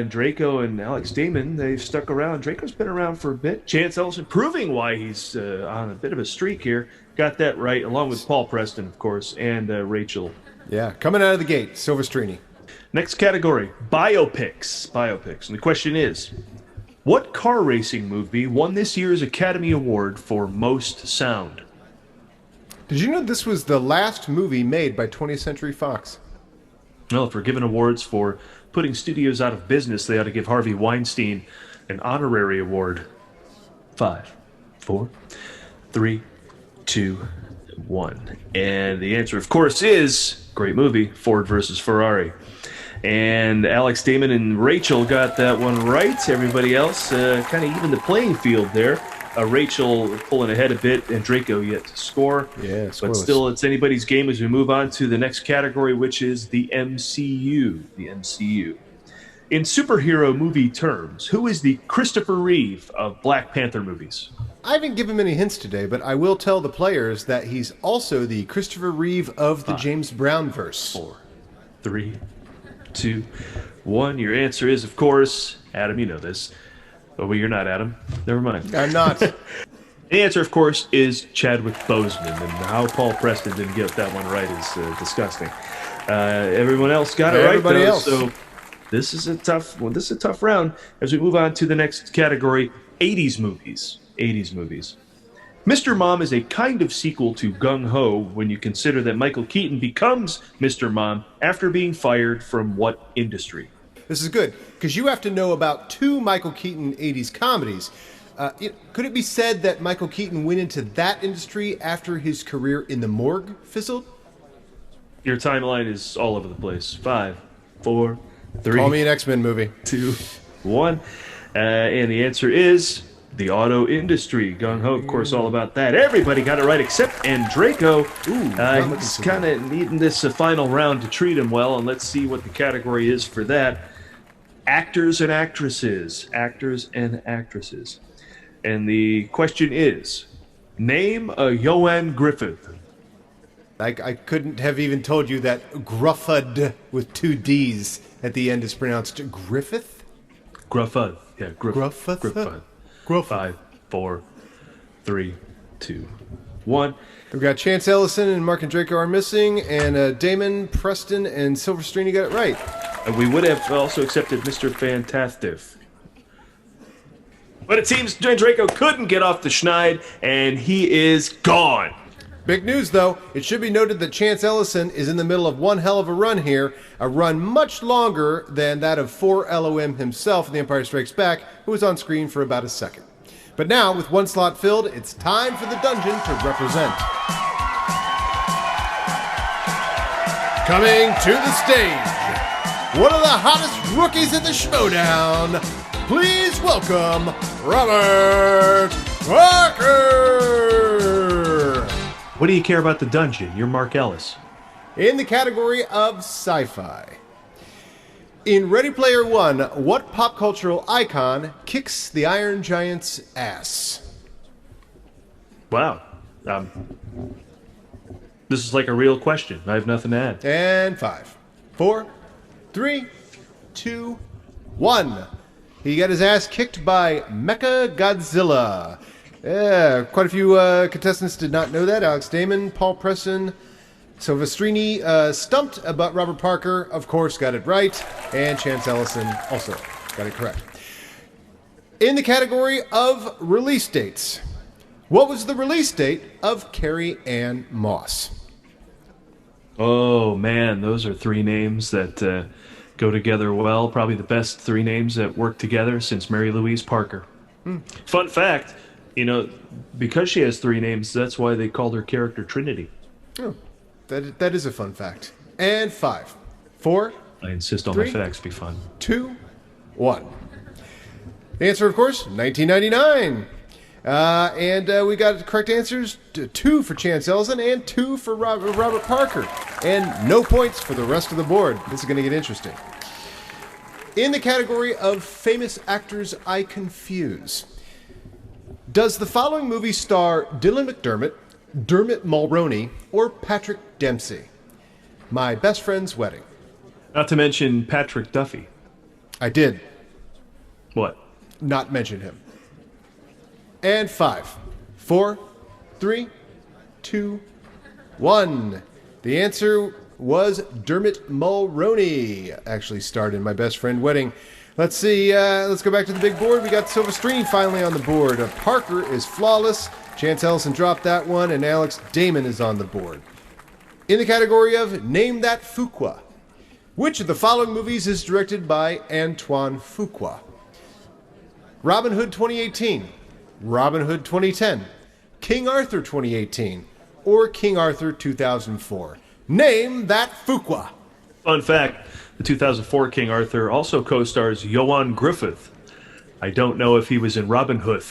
Draco and Alex Damon, they've stuck around. Draco's been around for a bit. Chance Ellison proving why he's on a bit of a streak here. Got that right, along with Paul Preston, of course, and Rachel. Yeah, coming out of the gate, Silverstrini. Next category, biopics. Biopics. And the question is, what car racing movie won this year's Academy Award for Most Sound? Did you know this was the last movie made by 20th Century Fox? Well, if we're giving awards for putting studios out of business, they ought to give Harvey Weinstein an honorary award. 5, 4, 3, 2, 1. And the answer, of course, is, great movie, Ford versus Ferrari. And Alex Damon and Rachel got that one right. Everybody else kind of even the playing field there. Rachel pulling ahead a bit, and Draco yet to score. Yeah, but still, it's anybody's game as we move on to the next category, which is the MCU. The MCU. In superhero movie terms, who is the Christopher Reeve of Black Panther movies? I haven't given many hints today, but I will tell the players that he's also the Christopher Reeve of the James Brown verse. 4, 3, 2, 1. Your answer is, of course, Adam, you know this. Oh, well, you're not, Adam. Never mind. I'm not. The answer, of course, is Chadwick Boseman, and how Paul Preston didn't get that one right is disgusting. Everyone else got it right, though, else. So this is a tough one. This is a tough round as we move on to the next category, 80s movies. 80s movies. Mr. Mom is a kind of sequel to Gung Ho when you consider that Michael Keaton becomes Mr. Mom after being fired from what industry? This is good, because you have to know about 2 Michael Keaton 80s comedies. Could it be said that Michael Keaton went into that industry after his career in the morgue fizzled? Your timeline is all over the place. 5, 4, 3. Call me an X-Men movie. 2, 1. And the answer is the auto industry. Gung Ho, of course, all about that. Everybody got it right except Andreyko. He's kind of needing this final round to treat him well, and let's see what the category is for that. actors and actresses. Actors and actresses. And the question is, name a Ioan Gruffudd. I couldn't have even told you that Gruffudd with 2 D's at the end is pronounced Griffith? Gruffudd. Yeah, Gruffudd? Gruffudd. Gruffudd. 5, 4, 3, 2, 1. We've got Chance Ellison and Mark Andreyko are missing, and Damon, Preston, and Silverstrini got it right. And we would have also accepted Mr. Fantastic. But it seems Andreyko couldn't get off the schneid, and he is gone. Big news, though. It should be noted that Chance Ellison is in the middle of one hell of a run here, a run much longer than that of 4LOM himself in The Empire Strikes Back, who was on screen for about a second. But now, with one slot filled, it's time for the dungeon to represent. Coming to the stage, one of the hottest rookies in the Schmoedown. Please welcome Robert Parker. What do you care about the dungeon? You're Mark Ellis. In the category of sci-fi. In Ready Player One, what pop cultural icon kicks the Iron Giant's ass? Wow. This is like a real question. I have nothing to add. And 5, 4, 3, 2, 1. He got his ass kicked by Mecha Godzilla. Yeah, quite a few contestants did not know that. Alex Damon, Paul Preston, Silvestrini stumped about Robert Parker, of course, got it right. And Chance Ellison also got it correct. In the category of release dates, what was the release date of Carrie Ann Moss? Oh, man, those are 3 names that go together well. Probably the best 3 names that work together since Mary Louise Parker. Fun fact, you know, because she has 3 names, that's why they called her character Trinity. Oh, that is a fun fact. And 5, 4, I insist on 3, my facts be fun. 2, 1. The answer, of course, 1999. And we got correct answers, 2 for Chance Ellison and 2 for Robert Parker. And no points for the rest of the board. This is going to get interesting. In the category of famous actors I confuse, does the following movie star Dylan McDermott, Dermot Mulroney, or Patrick Dempsey? My Best Friend's Wedding. Not to mention Patrick Duffy. I did What? not mention him. And 5, 4, 3, 2, 1. The answer was Dermot Mulroney. Actually starred in My Best Friend Wedding. Let's see. Let's go back to the big board. We got Silvestrini finally on the board. Parker is flawless. Chance Ellison dropped that one, and Alex Damon is on the board. In the category of Name That Fuqua, which of the following movies is directed by Antoine Fuqua? Robin Hood 2018, Robin Hood 2010, King Arthur 2018, or King Arthur 2004. Name that Fuqua. Fun fact, the 2004 King Arthur also co-stars Ioan Gruffudd. I don't know if he was in Robin Hood.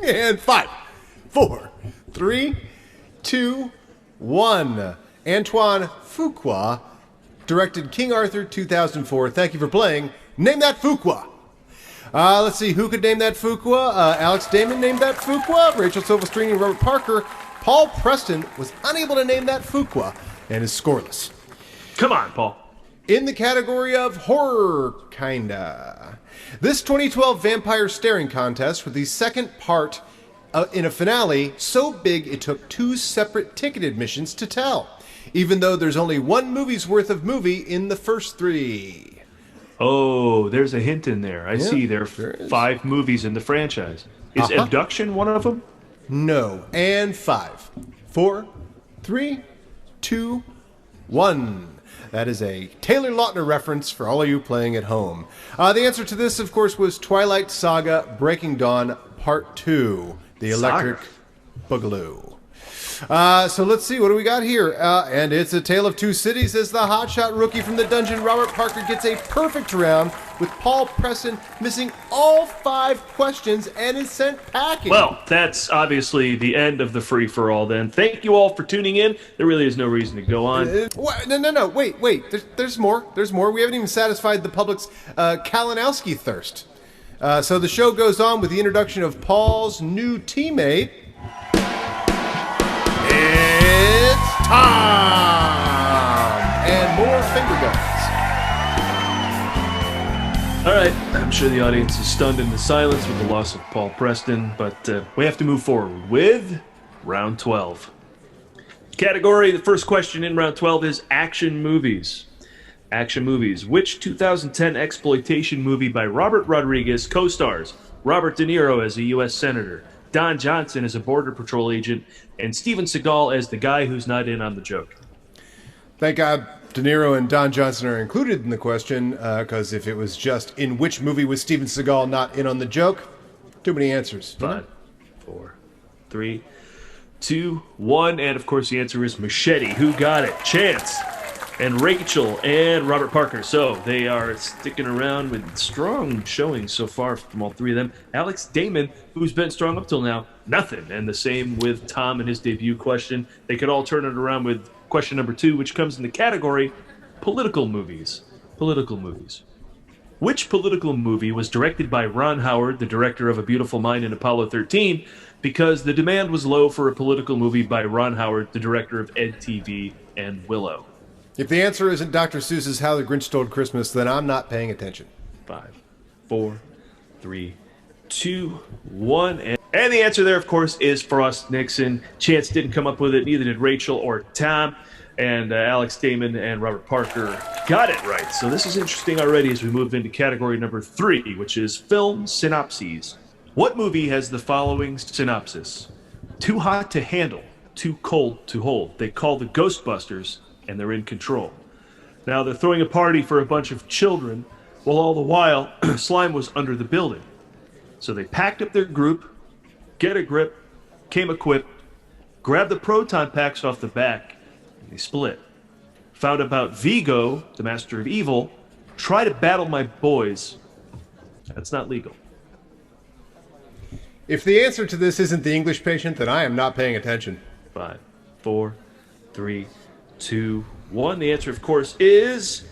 And 5, 4, 3, 2, 1. Antoine Fuqua directed King Arthur 2004. Thank you for playing. Name That Fuqua. Let's see, who could name that Fuqua? Alex Damon named that Fuqua. Rachel Silvestrini and Robert Parker. Paul Preston was unable to name that Fuqua and is scoreless. Come on, Paul. In the category of horror, kinda. This 2012 vampire staring contest was the second part in a finale so big it took 2 separate ticket admissions to tell, even though there's only 1 movie's worth of movie in the first 3. Oh, there's a hint in there. I see there are there is. 5 movies in the franchise. Is Abduction one of them? No. And 5, 4, 3, 2, 1. That is a Taylor Lautner reference for all of you playing at home. The answer to this, of course, was Twilight Saga Breaking Dawn Part 2, The Electric Boogaloo. So let's see, what do we got here? And it's a tale of two cities as the hotshot rookie from the dungeon, Robert Parker, gets a perfect round with Paul Preston missing all 5 questions and is sent packing. Well, that's obviously the end of the free-for-all then. Thank you all for tuning in. There really is no reason to go on. No. Wait. There's more. There's more. We haven't even satisfied the public's Kalinowski thirst. So the show goes on with the introduction of Paul's new teammate. It's Tom! And more finger guns. All right, I'm sure the audience is stunned into silence with the loss of Paul Preston, but we have to move forward with round 12. Category, the first question in round 12 is action movies. Action movies. Which 2010 exploitation movie by Robert Rodriguez co-stars Robert De Niro as a U.S. Senator, Don Johnson as a Border Patrol agent, and Steven Seagal as the guy who's not in on the joke? Thank God De Niro and Don Johnson are included in the question, because if it was just in which movie was Steven Seagal not in on the joke, too many answers. 5, 4, 3, 2, 1, and of course the answer is Machete. Who got it? Chance and Rachel and Robert Parker. So they are sticking around with strong showing so far from all 3 of them. Alex Damon, who's been strong up till now, nothing. And the same with Tom and his debut question. They could all turn it around with question number 2, which comes in the category political movies. Political movies. Which political movie was directed by Ron Howard, the director of A Beautiful Mind and Apollo 13, because the demand was low for a political movie by Ron Howard, the director of Ed TV and Willow? If the answer isn't Dr. Seuss's How the Grinch Stole Christmas, then I'm not paying attention. 5, 4, 3, 2, 1, and the answer there, of course, is Frost Nixon. Chance didn't come up with it, neither did Rachel or Tom, and Alex Damon and Robert Parker got it right. So this is interesting already as we move into category number 3, which is film synopses. What movie has the following synopsis? Too hot to handle, too cold to hold. They call the Ghostbusters, and they're in control. Now they're throwing a party for a bunch of children, while all the while slime was under the building. So they packed up their group, get a grip, came equipped, grabbed the proton packs off the back, and they split. Found about Vigo, the master of evil, try to battle my boys. That's not legal. If the answer to this isn't The English Patient, then I am not paying attention. 5, 4, 3, 2, 1. The answer, of course, is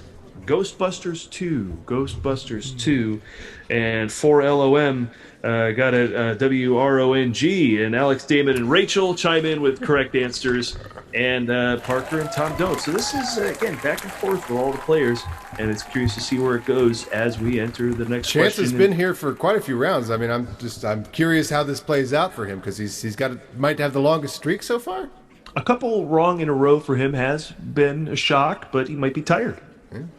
Ghostbusters 2. Ghostbusters 2. And 4LOM got a WRONG. And Alex Damon and Rachel chime in with correct answers. And Parker and Tom don't. So this is, again, back and forth with all the players. And it's curious to see where it goes as we enter the next question. Chance has been here for quite a few rounds. I mean, I'm curious how this plays out for him, because he's might have the longest streak so far. A couple wrong in a row for him has been a shock, but he might be tired.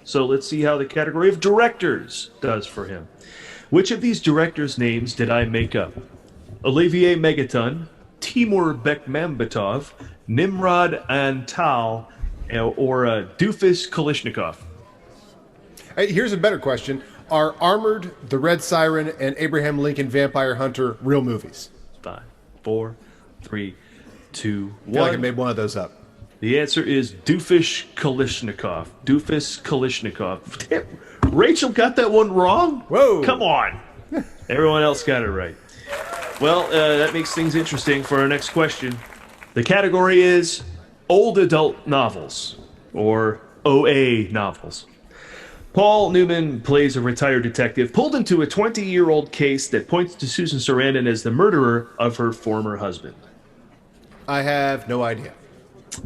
So let's see how the category of directors does for him. Which of these directors' names did I make up? Olivier Megaton, Timur Bekmambetov, Nimrod Antal, or Doofus Kalishnikov? Hey, here's a better question. Are Armored, The Red Siren, and Abraham Lincoln Vampire Hunter real movies? 5, 4, 3, 2, 1. I feel like I made one of those up. The answer is Doofus Kalishnikov. Doofus Kalishnikov. Damn, Rachel got that one wrong? Whoa. Come on. Everyone else got it right. Well, that makes things interesting for our next question. The category is old adult novels, or OA novels. Paul Newman plays a retired detective pulled into a 20-year-old case that points to Susan Sarandon as the murderer of her former husband. I have no idea.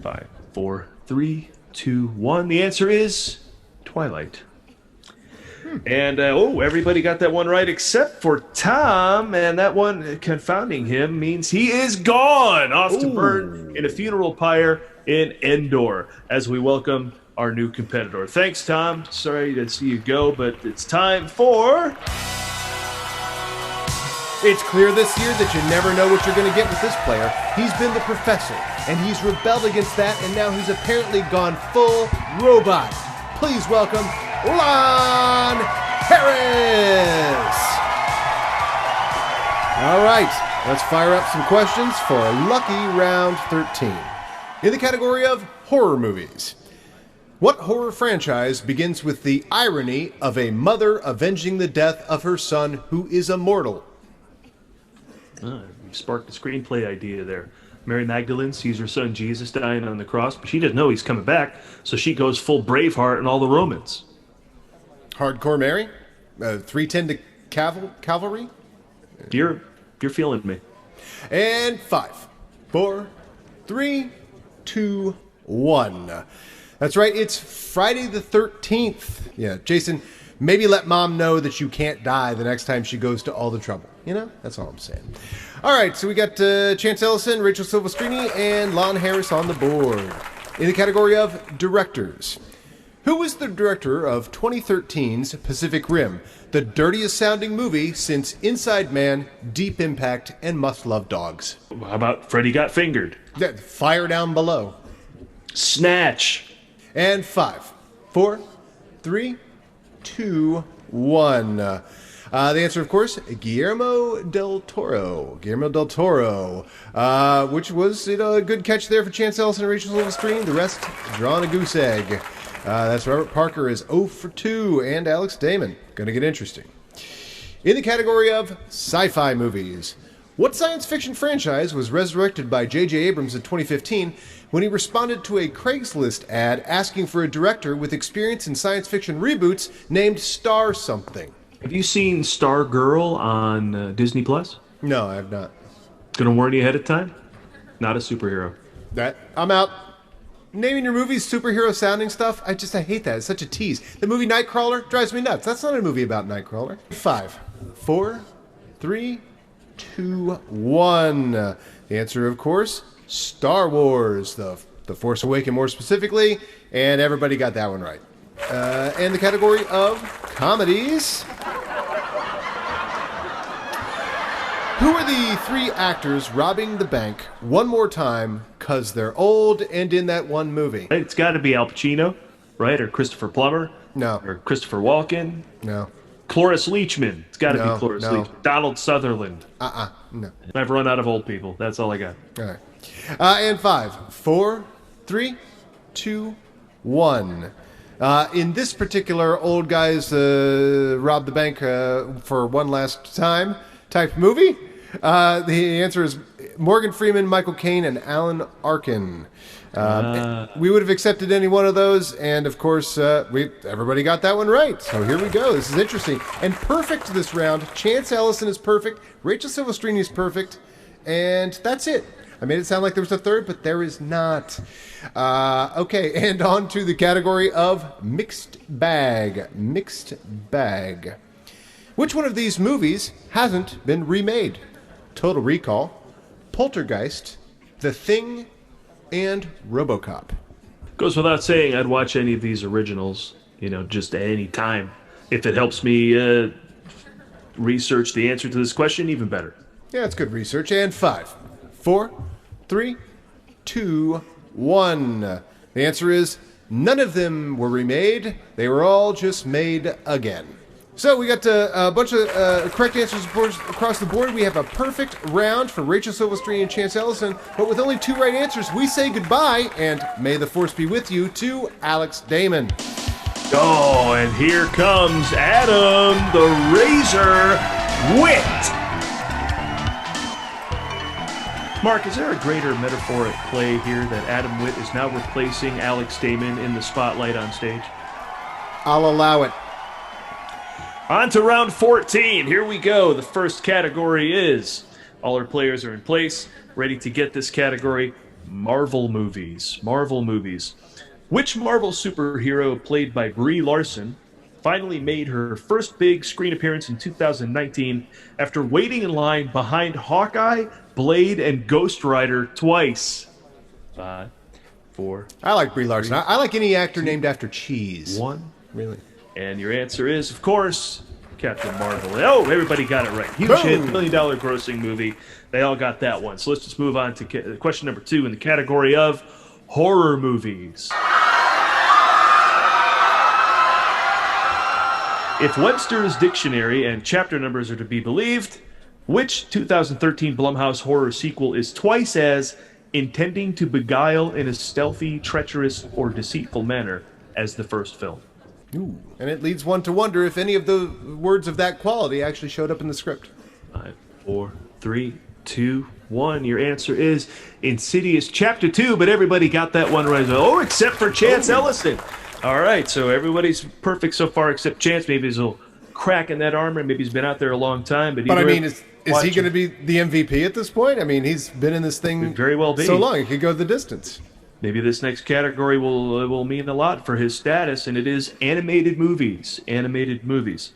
5, 4, 3, 2, 1. The answer is Twilight. And, everybody got that one right except for Tom, and that one, confounding him, means he is gone, off to burn in a funeral pyre in Endor, as we welcome our new competitor. Thanks, Tom. Sorry to see you go, but it's time for... It's clear this year that you never know what you're going to get with this player. He's been the professor, and he's rebelled against that, and now he's apparently gone full robot. Please welcome Lon Harris! All right, Let's fire up some questions for lucky round 13. In the category of horror movies, what horror franchise begins with the irony of a mother avenging the death of her son who is immortal? You sparked a screenplay idea there. Mary Magdalene sees her son Jesus dying on the cross, but she doesn't know he's coming back, so she goes full Braveheart and all the Romans. Hardcore Mary? 310 to Cavalry? You're feeling me. And 5, 4, 3, 2, 1. That's right, it's Friday the 13th. Yeah, Jason, maybe let mom know that you can't die the next time she goes to all the trouble. You know, that's all I'm saying. All right, so we got Chance Ellison, Rachel Silvestrini, and Lon Harris on the board. In the category of directors, who was the director of 2013's Pacific Rim, the dirtiest sounding movie since Inside Man, Deep Impact, and Must Love Dogs? How about Freddy Got Fingered? Yeah, fire down below. Snatch. And 5, 4, 3, 2, 1. The answer, of course, Guillermo del Toro. Guillermo del Toro, which was a good catch there for Chance Ellison and Rachel Silvestrini. The rest, drawing a goose egg. That's Robert Parker is 0 for 2, and Alex Damon. Going to get interesting. In the category of sci-fi movies, what science fiction franchise was resurrected by J.J. Abrams in 2015 when he responded to a Craigslist ad asking for a director with experience in science fiction reboots named Star Something? Have you seen Stargirl on Disney Plus? No, I have not. Gonna warn you ahead of time. Not a superhero. I'm out. Naming your movies superhero sounding stuff, I hate that. It's such a tease. The movie Nightcrawler drives me nuts. That's not a movie about Nightcrawler. 5, 4, 3, 2, 1. The answer, of course, Star Wars, the Force Awakens more specifically, and everybody got that one right. And the category of comedies. Who are the 3 actors robbing the bank one more time because they're old and in that one movie? It's got to be Al Pacino, right? Or Christopher Plummer? No. Or Christopher Walken? No. Cloris Leachman. It's got to be Cloris no. Leachman. Donald Sutherland. No. I've run out of old people. That's all I got. All right. And 5, 4, 3, 2, 1. In this particular old guys rob the bank for one last time type movie, the answer is Morgan Freeman, Michael Caine, and Alan Arkin. We would have accepted any one of those, and of course, everybody got that one right. So here we go. This is interesting. And perfect this round. Chance Ellison is perfect. Rachel Silvestrini is perfect. And that's it. I made it sound like there was a third, but there is not. Okay, and on to the category of mixed bag. Mixed bag. Which one of these movies hasn't been remade? Total Recall, Poltergeist, The Thing, and RoboCop. Goes without saying, I'd watch any of these originals, just at any time. If it helps me research the answer to this question, even better. Yeah, it's good research. And 5, 4, 3, 2, 1. The answer is none of them were remade. They were all just made again. So we got a bunch of correct answers across the board. We have a perfect round for Rachel Silvestrini and Chance Ellison. But with only 2 right answers, we say goodbye, and may the force be with you, to Alex Damon. Oh, and here comes Adam the Razor Witt. Mark, is there a greater metaphoric play here that Adam Witt is now replacing Alex Damon in the spotlight on stage? I'll allow it. On to round 14. Here we go. The first category is, all our players are in place, ready to get this category, Marvel movies. Marvel movies. Which Marvel superhero played by Brie Larson finally made her first big screen appearance in 2019 after waiting in line behind Hawkeye, Blade, and Ghost Rider twice? 5, 4. I like Brie Larson. I like any actor named after cheese. 1. Really? And your answer is, of course, Captain Marvel. Oh, everybody got it right. Huge hit, $1 million grossing movie. They all got that one. So let's just move on to question number 2 in the category of horror movies. If Webster's dictionary and chapter numbers are to be believed, Which 2013 Blumhouse horror sequel is twice as intending to beguile in a stealthy, treacherous, or deceitful manner as the first film? Ooh. And it leads one to wonder if any of the words of that quality actually showed up in the script. 5, 4, 3, 2, 1. Your answer is Insidious Chapter 2, but everybody got that one right. Oh, except for Chance Ellison. All right, so everybody's perfect so far except Chance. Maybe he's a little crack in that armor. Maybe he's been out there a long time. But I mean, is he going to be the MVP at this point? I mean, he's been in this thing very well be. So long, he could go the distance. Maybe this next category will mean a lot for his status, and it is animated movies. Animated movies.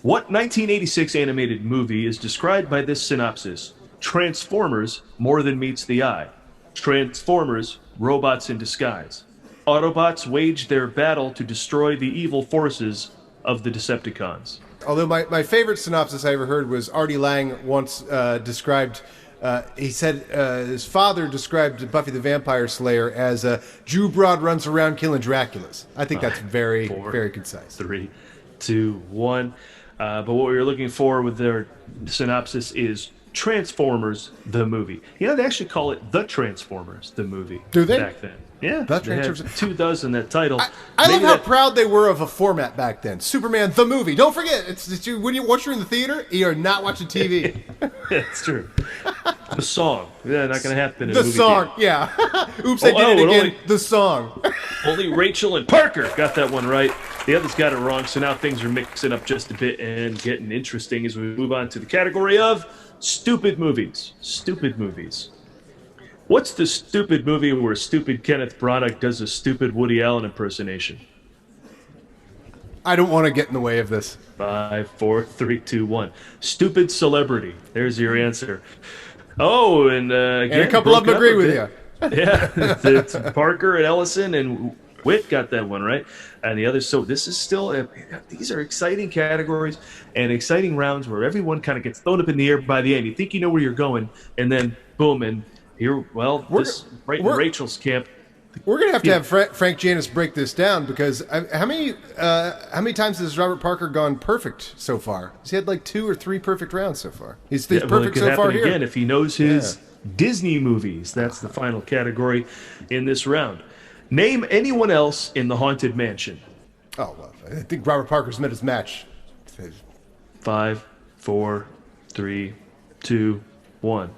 What 1986 animated movie is described by this synopsis? Transformers, more than meets the eye. Transformers, robots in disguise. Autobots wage their battle to destroy the evil forces of the Decepticons. Although my favorite synopsis I ever heard was Artie Lang once described... he said his father described Buffy the Vampire Slayer as Drew Broad runs around killing Draculas. I think that's very, very concise. 3, 2, 1. But what we were looking for with their synopsis is Transformers, the movie. You know, they actually call it The Transformers, the movie. Do they? Back then. Yeah, The they had Transformers. 2 dozen that title. I love how proud they were of a format back then. Superman, the movie. Don't forget, it's you, once you're in the theater, you are not watching TV. That's true. The song. Yeah, not going to happen in The a movie song, theater. yeah. Oops, I did it again. The song. Only Rachel and Parker got that one right. The others got it wrong, so now things are mixing up just a bit and getting interesting as we move on to the category of stupid movies. Stupid movies. What's the stupid movie where stupid Kenneth Branagh does a stupid Woody Allen impersonation? I don't want to get in the way of this. 5, 4, 3, 2, 1. Stupid Celebrity. There's your answer. Oh, and again, And a couple of them agree with you. Yeah, it's Parker and Ellison and Witt got that one right, and the others. So this is still these are exciting categories and exciting rounds where everyone kind of gets thrown up in the air by the end. You think you know where you're going, and then boom, and here, well, this right in Rachel's camp. We're gonna have to have Frank Janis break this down because how many times has Robert Parker gone perfect so far? He's had like 2 or 3 perfect rounds so far. He's perfect so far here. Again, if he knows his Disney movies, that's the final category in this round. Name anyone else in the Haunted Mansion. Oh, well, I think Robert Parker's met his match. 5, 4, 3, 2, 1.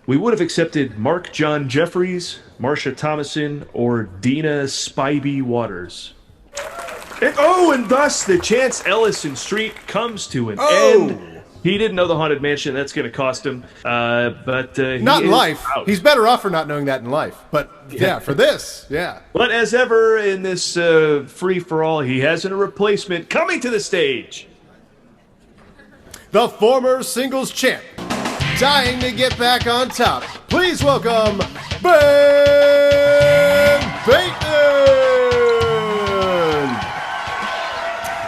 We would have accepted Mark John Jeffries, Marsha Thomason, or Dina Spivey Waters. And thus the Chance Ellison streak comes to an end. He didn't know the Haunted Mansion. That's going to cost him. But not in life. Out. He's better off for not knowing that in life. But yeah, for this, yeah. But as ever in this free-for-all, he has a replacement coming to the stage. The former singles champ, dying to get back on top. Please welcome Ben Bateman.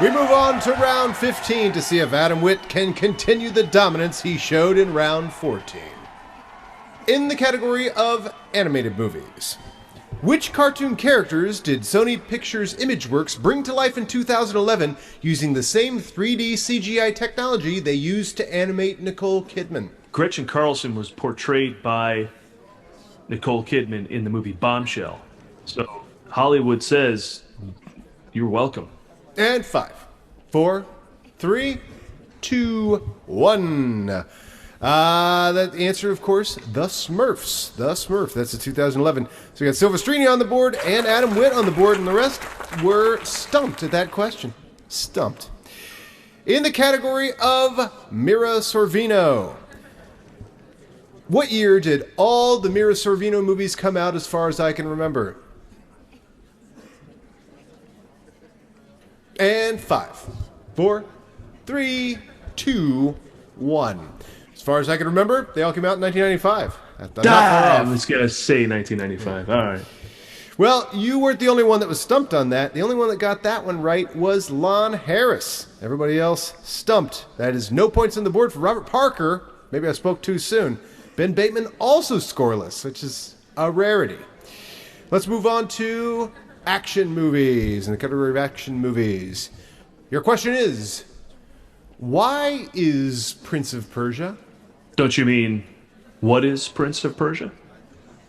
We move on to round 15 to see if Adam Witt can continue the dominance he showed in round 14. In the category of animated movies, which cartoon characters did Sony Pictures Imageworks bring to life in 2011 using the same 3D CGI technology they used to animate Nicole Kidman? Gretchen Carlson was portrayed by Nicole Kidman in the movie Bombshell. So Hollywood says, you're welcome. And 5, 4, 3, 2, 1. That answer, of course, The Smurfs. The Smurf. That's the 2011. So we got Silvestrini on the board and Adam Witt on the board, and the rest were stumped at that question. Stumped. In the category of Mira Sorvino, what year did all the Mira Sorvino movies come out as far as I can remember? And 5, 4, 3, 2, 1. As far as I can remember, they all came out in 1995. I was going to say 1995. All right. Well, you weren't the only one that was stumped on that. The only one that got that one right was Lon Harris. Everybody else stumped. That is no points on the board for Robert Parker. Maybe I spoke too soon. Ben Bateman also scoreless, which is a rarity. Let's move on to action movies, in the category of action movies. Your question is, Why is Prince of Persia? Don't you mean, what is Prince of Persia?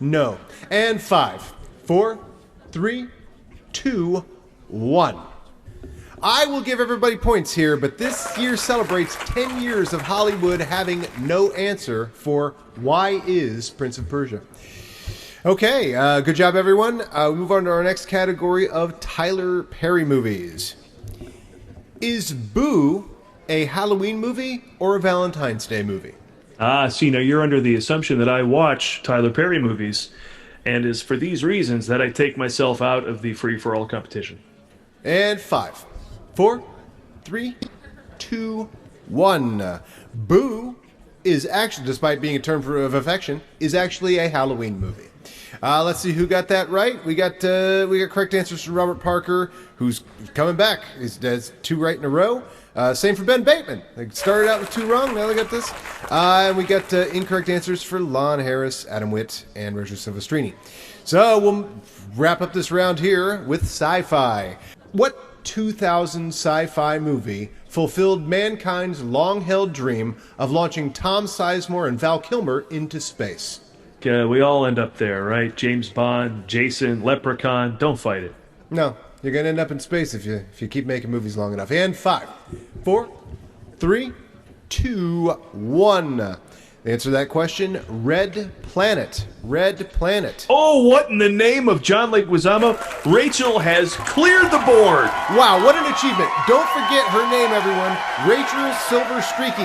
No. And 5, 4, 3, 2, 1. I will give everybody points here, but this year celebrates 10 years of Hollywood having no answer for why is Prince of Persia. Okay, good job, everyone. We move on to our next category of Tyler Perry movies. Is Boo a Halloween movie or a Valentine's Day movie? See, now you're under the assumption that I watch Tyler Perry movies, and it's for these reasons that I take myself out of the free-for-all competition. And 5, 4, 3, 2, 1. Boo is actually, despite being a term of affection, is actually a Halloween movie. Let's see who got that right. We got correct answers from Robert Parker, who's coming back. He does 2 right in a row. Same for Ben Bateman. They started out with 2 wrong. Now they got this. And we got incorrect answers for Lon Harris, Adam Witt, and Roger Silvestrini. So we'll wrap up this round here with sci-fi. What 2000 sci-fi movie fulfilled mankind's long-held dream of launching Tom Sizemore and Val Kilmer into space? We all end up there, right? James Bond, Jason, Leprechaun. Don't fight it. No, you're going to end up in space if you keep making movies long enough. And 5, 4, 3, 2, 1. The answer to that question, Red Planet. Red Planet. Oh, what in the name of John Leguizamo? Rachel has cleared the board. Wow, what an achievement. Don't forget her name, everyone. Rachel Silverstrini.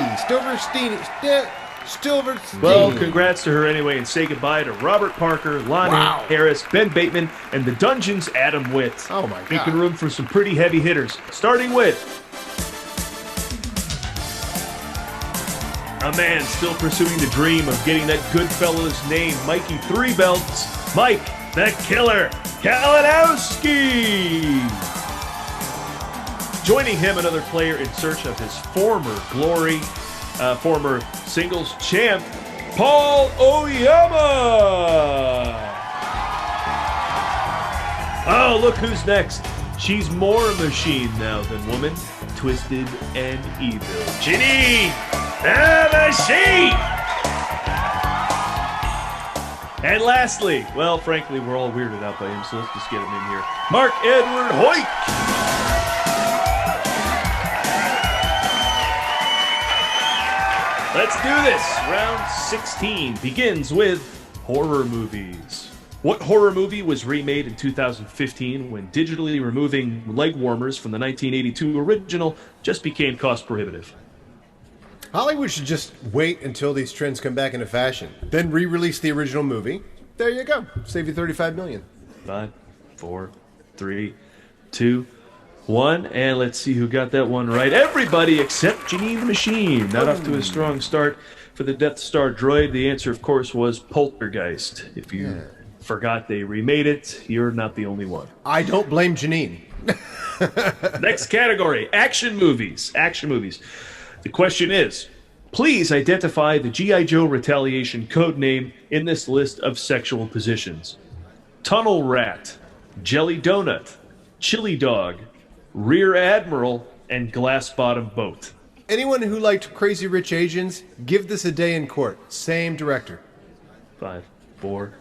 Well, congrats to her anyway, and say goodbye to Robert Parker, Lon Harris, Ben Bateman, and the Dungeon's Adam Witt. Oh my God. Making room for some pretty heavy hitters, starting with a man still pursuing the dream of getting that Goodfellas name, Mikey 3 Belts, Mike the Killer Kalinowski. Joining him, another player in search of his former glory, former singles champ, Paul Oyama. Oh, look who's next. She's more machine now than woman, twisted and evil. Ginny, the machine. And lastly, well, frankly, we're all weirded out by him, so let's just get him in here. Mark Edward Hoyt. Let's do this. Round 16 begins with horror movies. What horror movie was remade in 2015 when digitally removing leg warmers from the 1982 original just became cost prohibitive? Hollywood should just wait until these trends come back into fashion, then re-release the original movie. There you go. Save you $35 million. 5, 4, 3, 2, 1, and let's see who got that one right. Everybody except Janine the Machine. Not off to a strong start for the Death Star droid. The answer, of course, was Poltergeist. If you forgot they remade it, you're not the only one. I don't blame Janine. Next category, action movies. Action movies. The question is, please identify the G.I. Joe retaliation code name in this list of sexual positions. Tunnel Rat, Jelly Donut, Chili Dog, Rear Admiral, and Glass Bottom Boat. Anyone who liked Crazy Rich Asians, give this a day in court. Same director. 5, 4,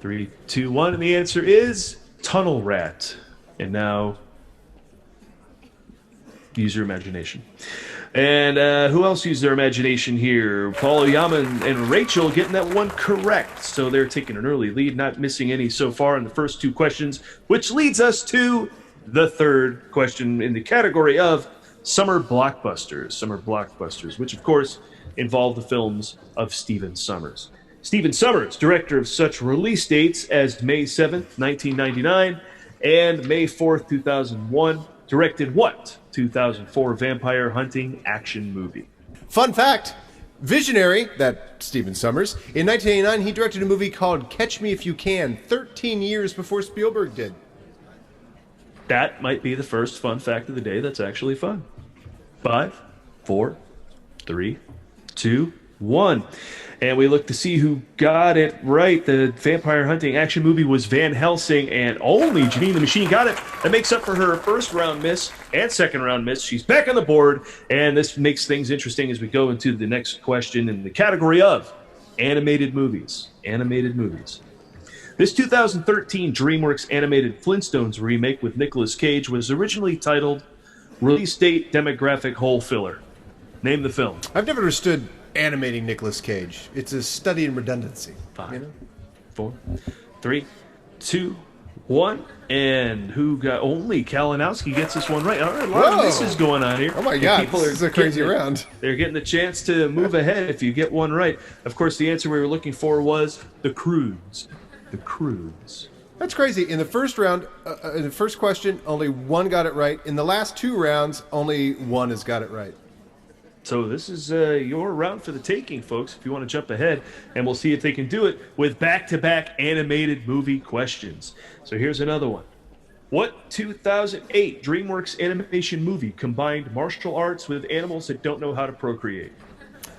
3, 2, 1, and the answer is Tunnel Rat. And now, use your imagination. And who else used their imagination here? Paul Oyama and Rachel getting that one correct. So they're taking an early lead, not missing any so far in the first 2 questions, which leads us to the third question in the category of summer blockbusters. Summer blockbusters, which of course involve the films of Stephen Sommers. Stephen Sommers, director of such release dates as May 7th, 1999 and May 4th, 2001, directed what 2004 vampire hunting action movie? Fun fact, visionary, that Stephen Sommers, in 1989 he directed a movie called Catch Me If You Can, 13 years before Spielberg did. That might be the first fun fact of the day that's actually fun. 5, 4, 3, 2, 1. And we look to see who got it right. The vampire hunting action movie was Van Helsing, and only Janine the Machine got it. That makes up for her first round miss and second round miss. She's back on the board, and this makes things interesting as we go into the next question in the category of animated movies. Animated movies. This 2013 DreamWorks animated Flintstones remake with Nicolas Cage was originally titled Release Date Demographic Hole Filler. Name the film. I've never understood animating Nicolas Cage. It's a study in redundancy. 5, You know? 4, 3, 2, 1. And who got... Only Kalinowski gets this one right. All right, a lot of misses going on here. Oh my God, People this is a crazy round. They're getting the chance to move ahead if you get one right. Of course, the answer we were looking for was The Croods. The Croods. That's crazy. In the first round, in the first question, only one got it right. In the last 2 rounds, only one has got it right. So this is your round for the taking, folks, if you want to jump ahead, and we'll see if they can do it with back-to-back animated movie questions. So here's another one. What 2008 DreamWorks animation movie combined martial arts with animals that don't know how to procreate?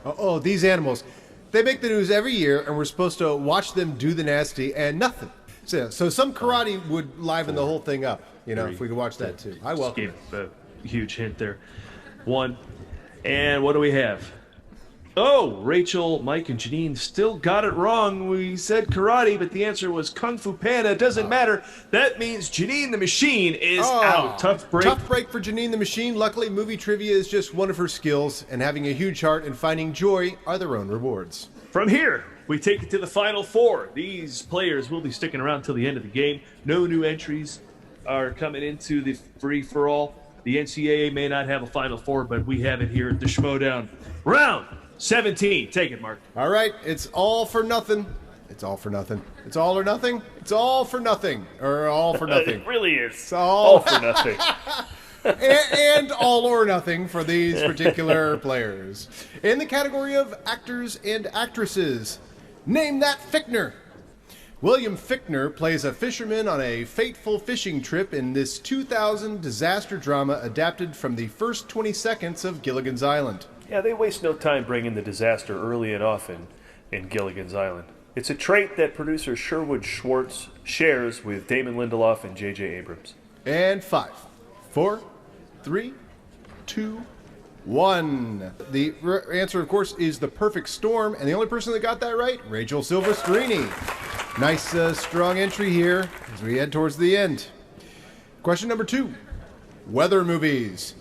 Oh, these animals. They make the news every year, and we're supposed to watch them do the nasty and nothing. So some karate would liven the whole thing up, you know, if we could watch that too. I welcome it. Gave a huge hint there. 1. And what do we have? Oh, Rachel, Mike, and Janine still got it wrong. We said karate, but the answer was Kung Fu Panda. Doesn't matter. That means Janine the Machine is out. Tough break. Tough break for Janine the Machine. Luckily, movie trivia is just one of her skills, and having a huge heart and finding joy are their own rewards. From here, we take it to the final 4. These players will be sticking around till the end of the game. No new entries are coming into the free-for-all. The NCAA may not have a final 4, but we have it here at the Schmoedown. Round 17. Take it, Mark. All right, it's all for nothing. It's all for nothing. It's all or nothing. It's all for nothing. Or all for nothing. It really is. It's all for nothing. and all or nothing for these particular players. In the category of actors and actresses, name that Fichtner. William Fichtner plays a fisherman on a fateful fishing trip in this 2000 disaster drama adapted from the first 20 seconds of Gilligan's Island. Yeah, they waste no time bringing the disaster early and often in Gilligan's Island. It's a trait that producer Sherwood Schwartz shares with Damon Lindelof and J.J. Abrams. And 5, 4, 3, 2, 1. The answer, of course, is The Perfect Storm, and the only person that got that right, Rachel Silvestrini. Nice, strong entry here as we head towards the end. Question number 2. Weather movies.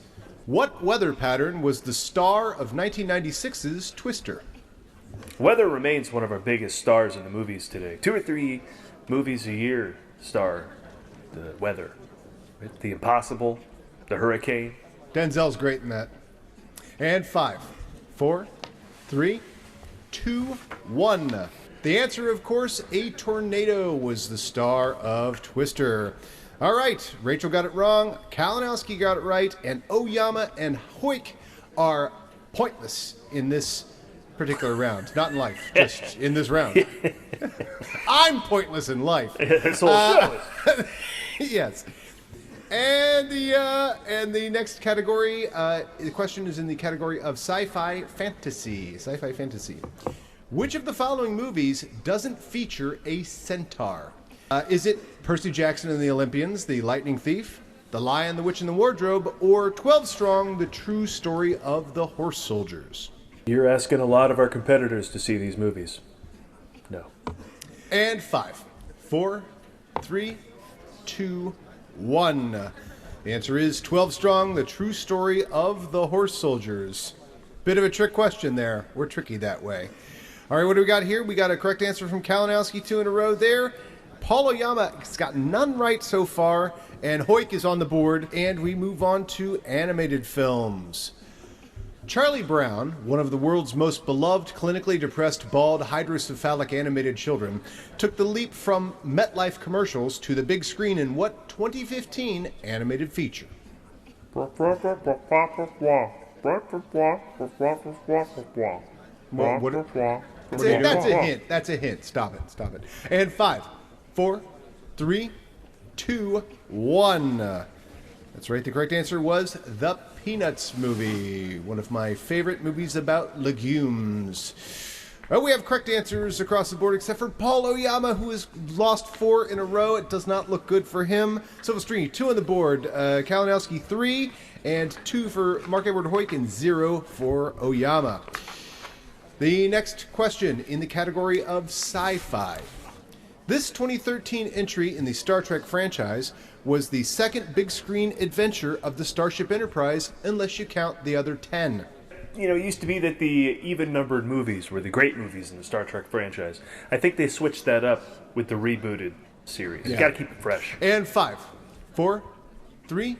What weather pattern was the star of 1996's Twister? Weather remains one of our biggest stars in the movies today. 2 or 3 movies a year star the weather. The Impossible, The Hurricane. Denzel's great in that. And 5, 4, 3, 2, 1. The answer, of course, a tornado was the star of Twister. All right, Rachel got it wrong, Kalinowski got it right, and Oyama and Hoik are pointless in this particular round. Not in life, just in this round. I'm pointless in life. Yes. And the next category, the question is in the category of sci-fi fantasy. Sci-fi fantasy. Which of the following movies doesn't feature a centaur? Is it Percy Jackson and the Olympians, The Lightning Thief, The Lion, the Witch, and the Wardrobe, or 12 Strong, The True Story of the Horse Soldiers? You're asking a lot of our competitors to see these movies. No. And 5, 4, 3, 2, 1. The answer is 12 Strong, The True Story of the Horse Soldiers. Bit of a trick question there. We're tricky that way. All right, what do we got here? We got a correct answer from Kalinowski, 2 in a row there. Paul Oyama has got none right so far, and Hoik is on the board, and we move on to animated films. Charlie Brown, one of the world's most beloved clinically depressed bald hydrocephalic animated children, took the leap from MetLife commercials to the big screen in what 2015 animated feature? That's a hint. That's a hint. Stop it. Stop it. And 5, 4, 3, 2, 1. That's right. The correct answer was The Peanuts movie, one of my favorite movies about legumes. Well, we have correct answers across the board except for Paul Oyama, who has lost 4 in a row. It does not look good for him. Silvestrini, 2 on the board. Kalinowski, 3, and 2 for Mark Edward Hoyk, and 0 for Oyama. The next question in the category of sci-fi. This 2013 entry in the Star Trek franchise was the second big screen adventure of the Starship Enterprise, unless you count the other 10. You know, it used to be that the even-numbered movies were the great movies in the Star Trek franchise. I think they switched that up with the rebooted series. You got to keep it fresh. And 5, 4, 3,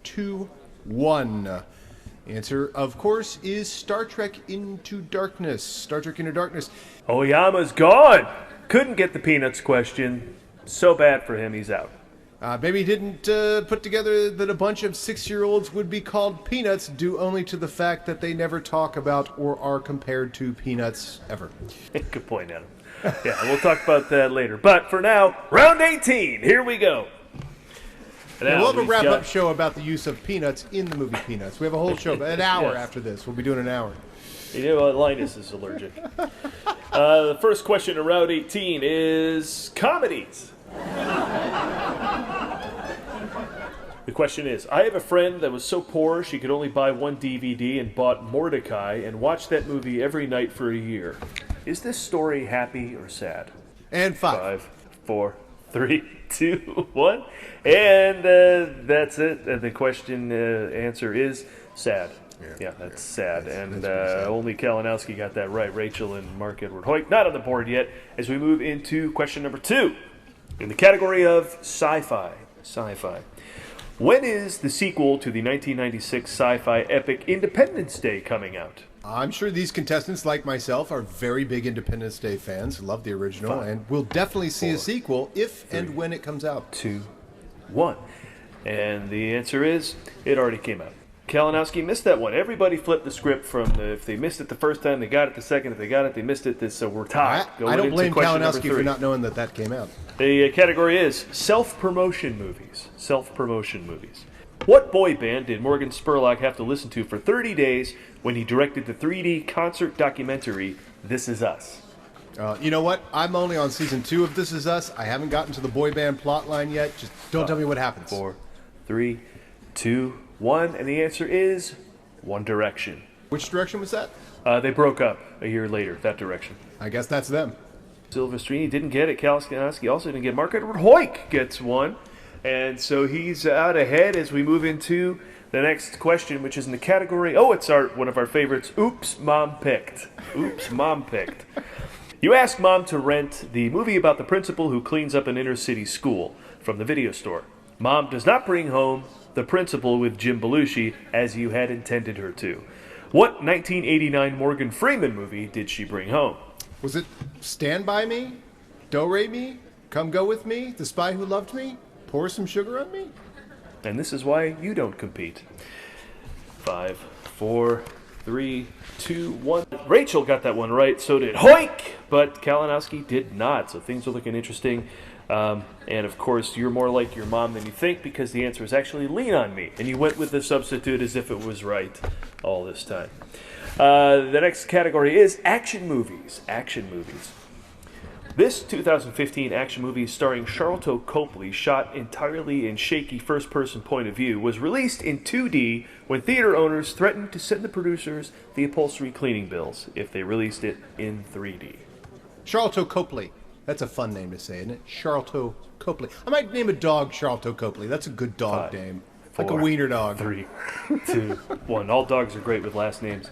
2, 1. Answer, of course, is Star Trek Into Darkness. Star Trek Into Darkness. Oyama's gone. Couldn't get the Peanuts question. So bad for him, he's out. Maybe he didn't put together that a bunch of 6-year-olds would be called Peanuts due only to the fact that they never talk about or are compared to peanuts ever. Good point, Adam. Yeah, we'll talk about that later. But for now, round 18. Here we go. We'll have a wrap-up show about the use of peanuts in the movie Peanuts. We have a whole show, an hour after this. We'll be doing an hour. You know what? Linus is allergic. The first question in round 18 is comedies. The question is, I have a friend that was so poor she could only buy 1 DVD and bought Mordecai and watched that movie every night for a year. Is this story happy or sad? And 5. 5, 4, 3, 2, 1. And that's it. And the question answer is sad. Yeah, that's sad. And only Kalinowski got that right. Rachel and Mark Edward Hoyk not on the board yet as we move into question number 2 in the category of sci-fi. Sci-fi. When is the sequel to the 1996 sci-fi epic Independence Day coming out? I'm sure these contestants, like myself, are very big Independence Day fans, love the original, 5, and will definitely see 4, a sequel if 3, and when it comes out. 2, 1. And the answer is, it already came out. Kalinowski missed that one. Everybody flipped the script from if they missed it the first time, they got it the second. If they got it, they missed it. So we're tied. I don't blame Kalinowski for not knowing that came out. The category is self-promotion movies. Self-promotion movies. What boy band did Morgan Spurlock have to listen to for 30 days when he directed the 3D concert documentary This Is Us? You know what? I'm only on season 2 of This Is Us. I haven't gotten to the boy band plotline yet. Just don't tell me what happens. 4, 3, 2, 1. And the answer is One Direction. Which direction was that? They broke up a year later, that direction. I guess that's them. Silvestrini didn't get it. Kalinowski also didn't get it. Mark Edward Hoyk gets one. And so he's out ahead as we move into the next question, which is in the category, it's one of our favorites, Oops, Mom Picked. Oops, Mom Picked. You ask Mom to rent the movie about the principal who cleans up an inner-city school from the video store. Mom does not bring home The Principal with Jim Belushi as you had intended her to. What 1989 Morgan Freeman movie did she bring home? Was it Stand By Me? Do-Re Me? Come Go With Me? The Spy Who Loved Me? Pour Some Sugar on Me? And this is why you don't compete. 5, 4, 3, 2, 1. Rachel got that one right, so did Hoyk, but Kalinowski did not. So things are looking interesting. And of course, you're more like your mom than you think because the answer is actually Lean on Me. And you went with the substitute as if it was right all this time. The next category is action movies. Action movies. This 2015 action movie starring Charlton Copley, shot entirely in shaky first-person point of view, was released in 2D when theater owners threatened to send the producers the upholstery cleaning bills if they released it in 3D. Charlton Copley. That's a fun name to say, isn't it? Charlton Copley. I might name a dog Charlton Copley. That's a good dog 5, name. 4, Like a wiener dog. 3, 2, 1. All dogs are great with last names.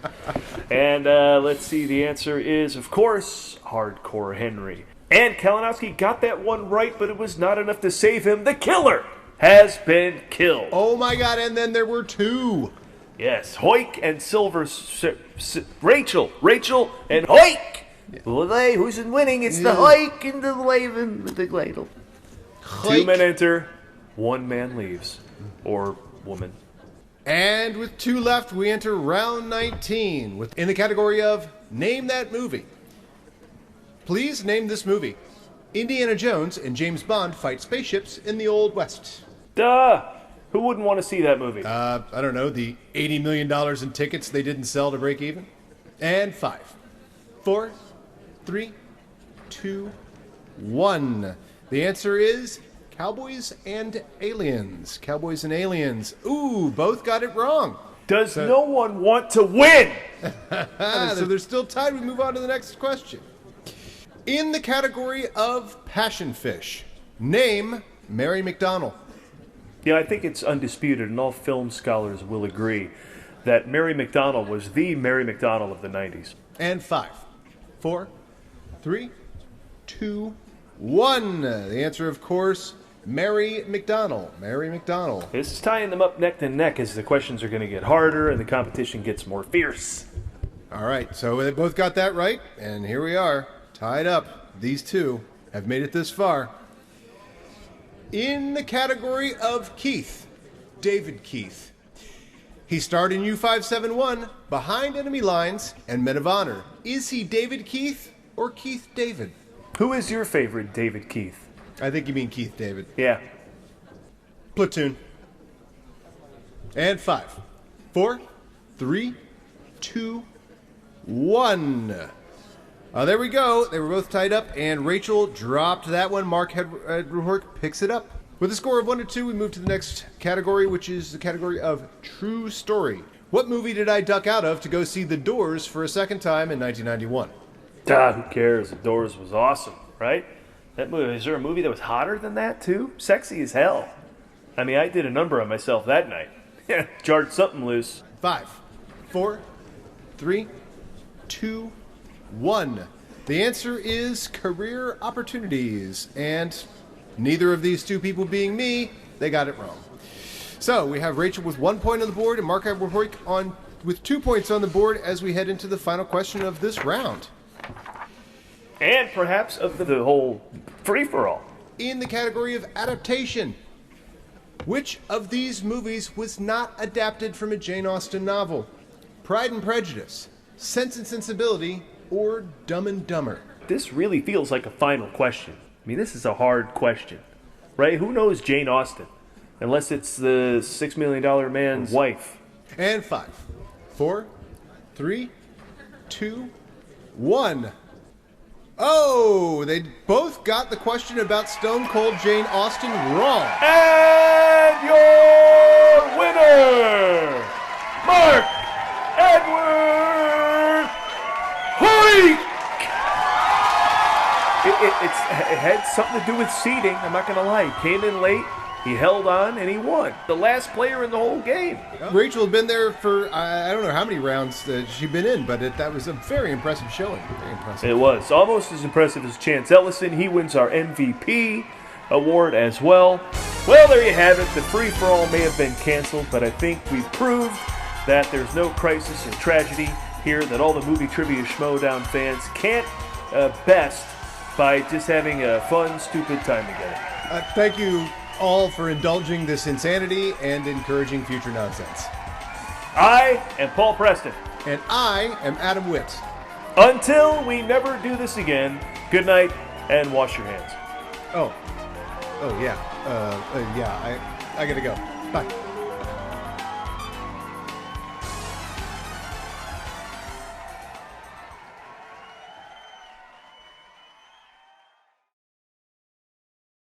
And let's see, the answer is, of course, Hardcore Henry. And Kalinowski got that one right, but it was not enough to save him. The killer has been killed. Oh my God, and then there were 2. Yes, Hoyk and Rachel and Hoyk. Yeah. Who's winning? It's the Hoyk and the Laven with the ladle. 2 men enter, 1 man leaves. Or woman. And with 2 left, we enter round 19 in the category of Name That Movie. Please name this movie. Indiana Jones and James Bond fight spaceships in the Old West. Duh! Who wouldn't want to see that movie? I don't know, the $80 million in tickets they didn't sell to break even. And 5, 4, 3, 2, 1. The answer is Cowboys and Aliens. Cowboys and Aliens. Ooh, both got it wrong. Does no one want to win? So they're still tied. We move on to the next question. In the category of passion fish, name Mary McDonnell. Yeah, I think it's undisputed, and all film scholars will agree, that Mary McDonnell was the Mary McDonnell of the 90s. And 5, 4, 3, 2, 1. The answer, of course, Mary McDonnell. Mary McDonnell. This is tying them up neck to neck as the questions are going to get harder and the competition gets more fierce. All right, so they both got that right, and here we are, tied up. These two have made it this far. In the category of Keith, David Keith. He starred in U-571, Behind Enemy Lines, and Men of Honor. Is he David Keith or Keith David? Who is your favorite David Keith? I think you mean Keith David. Yeah. Platoon. And 5, 4, 3, 2, 1. There we go. They were both tied up, and Rachel dropped that one. Mark Hedruhork picks it up. With a score of 1 to 2, we move to the next category, which is the category of True Story. What movie did I duck out of to go see The Doors for a second time in 1991? Who cares? The Doors was awesome, right? That movie, is there a movie that was hotter than that, too? Sexy as hell. I mean, I did a number on myself that night. Yeah, jarred something loose. 5, 4, 3, 2, 1. The answer is Career Opportunities, and neither of these two people being me, they got it wrong. So we have Rachel with 1 point on the board and Mark Hedruhork on with 2 points on the board as we head into the final question of this round. And perhaps of the whole free-for-all. In the category of adaptation, which of these movies was not adapted from a Jane Austen novel? Pride and Prejudice, Sense and Sensibility, or Dumb and Dumber? This really feels like a final question. I mean, this is a hard question, right? Who knows Jane Austen? Unless it's the $6 Million Man's wife. And 5, 4, 3, 2, 1. Oh, they both got the question about Stone Cold Jane Austen wrong. And your winner, Mark Edward Hoyt! It had something to do with seeding, I'm not going to lie. He came in late, he held on, and he won. The last player in the whole game. Rachel had been there for, I don't know how many rounds she'd been in, but that was a very impressive showing. Very impressive. It was almost as impressive as Chance Ellison. He wins our MVP award as well. Well, there you have it. The free-for-all may have been canceled, but I think we've proved that there's no crisis or tragedy here, that all the movie trivia Schmoedown fans can't best by just having a fun, stupid time together. Thank you all for indulging this insanity and encouraging future nonsense. I am Paul Preston. And I am Adam Witt. Until we never do this again, good night and wash your hands. Oh yeah. I gotta go. Bye.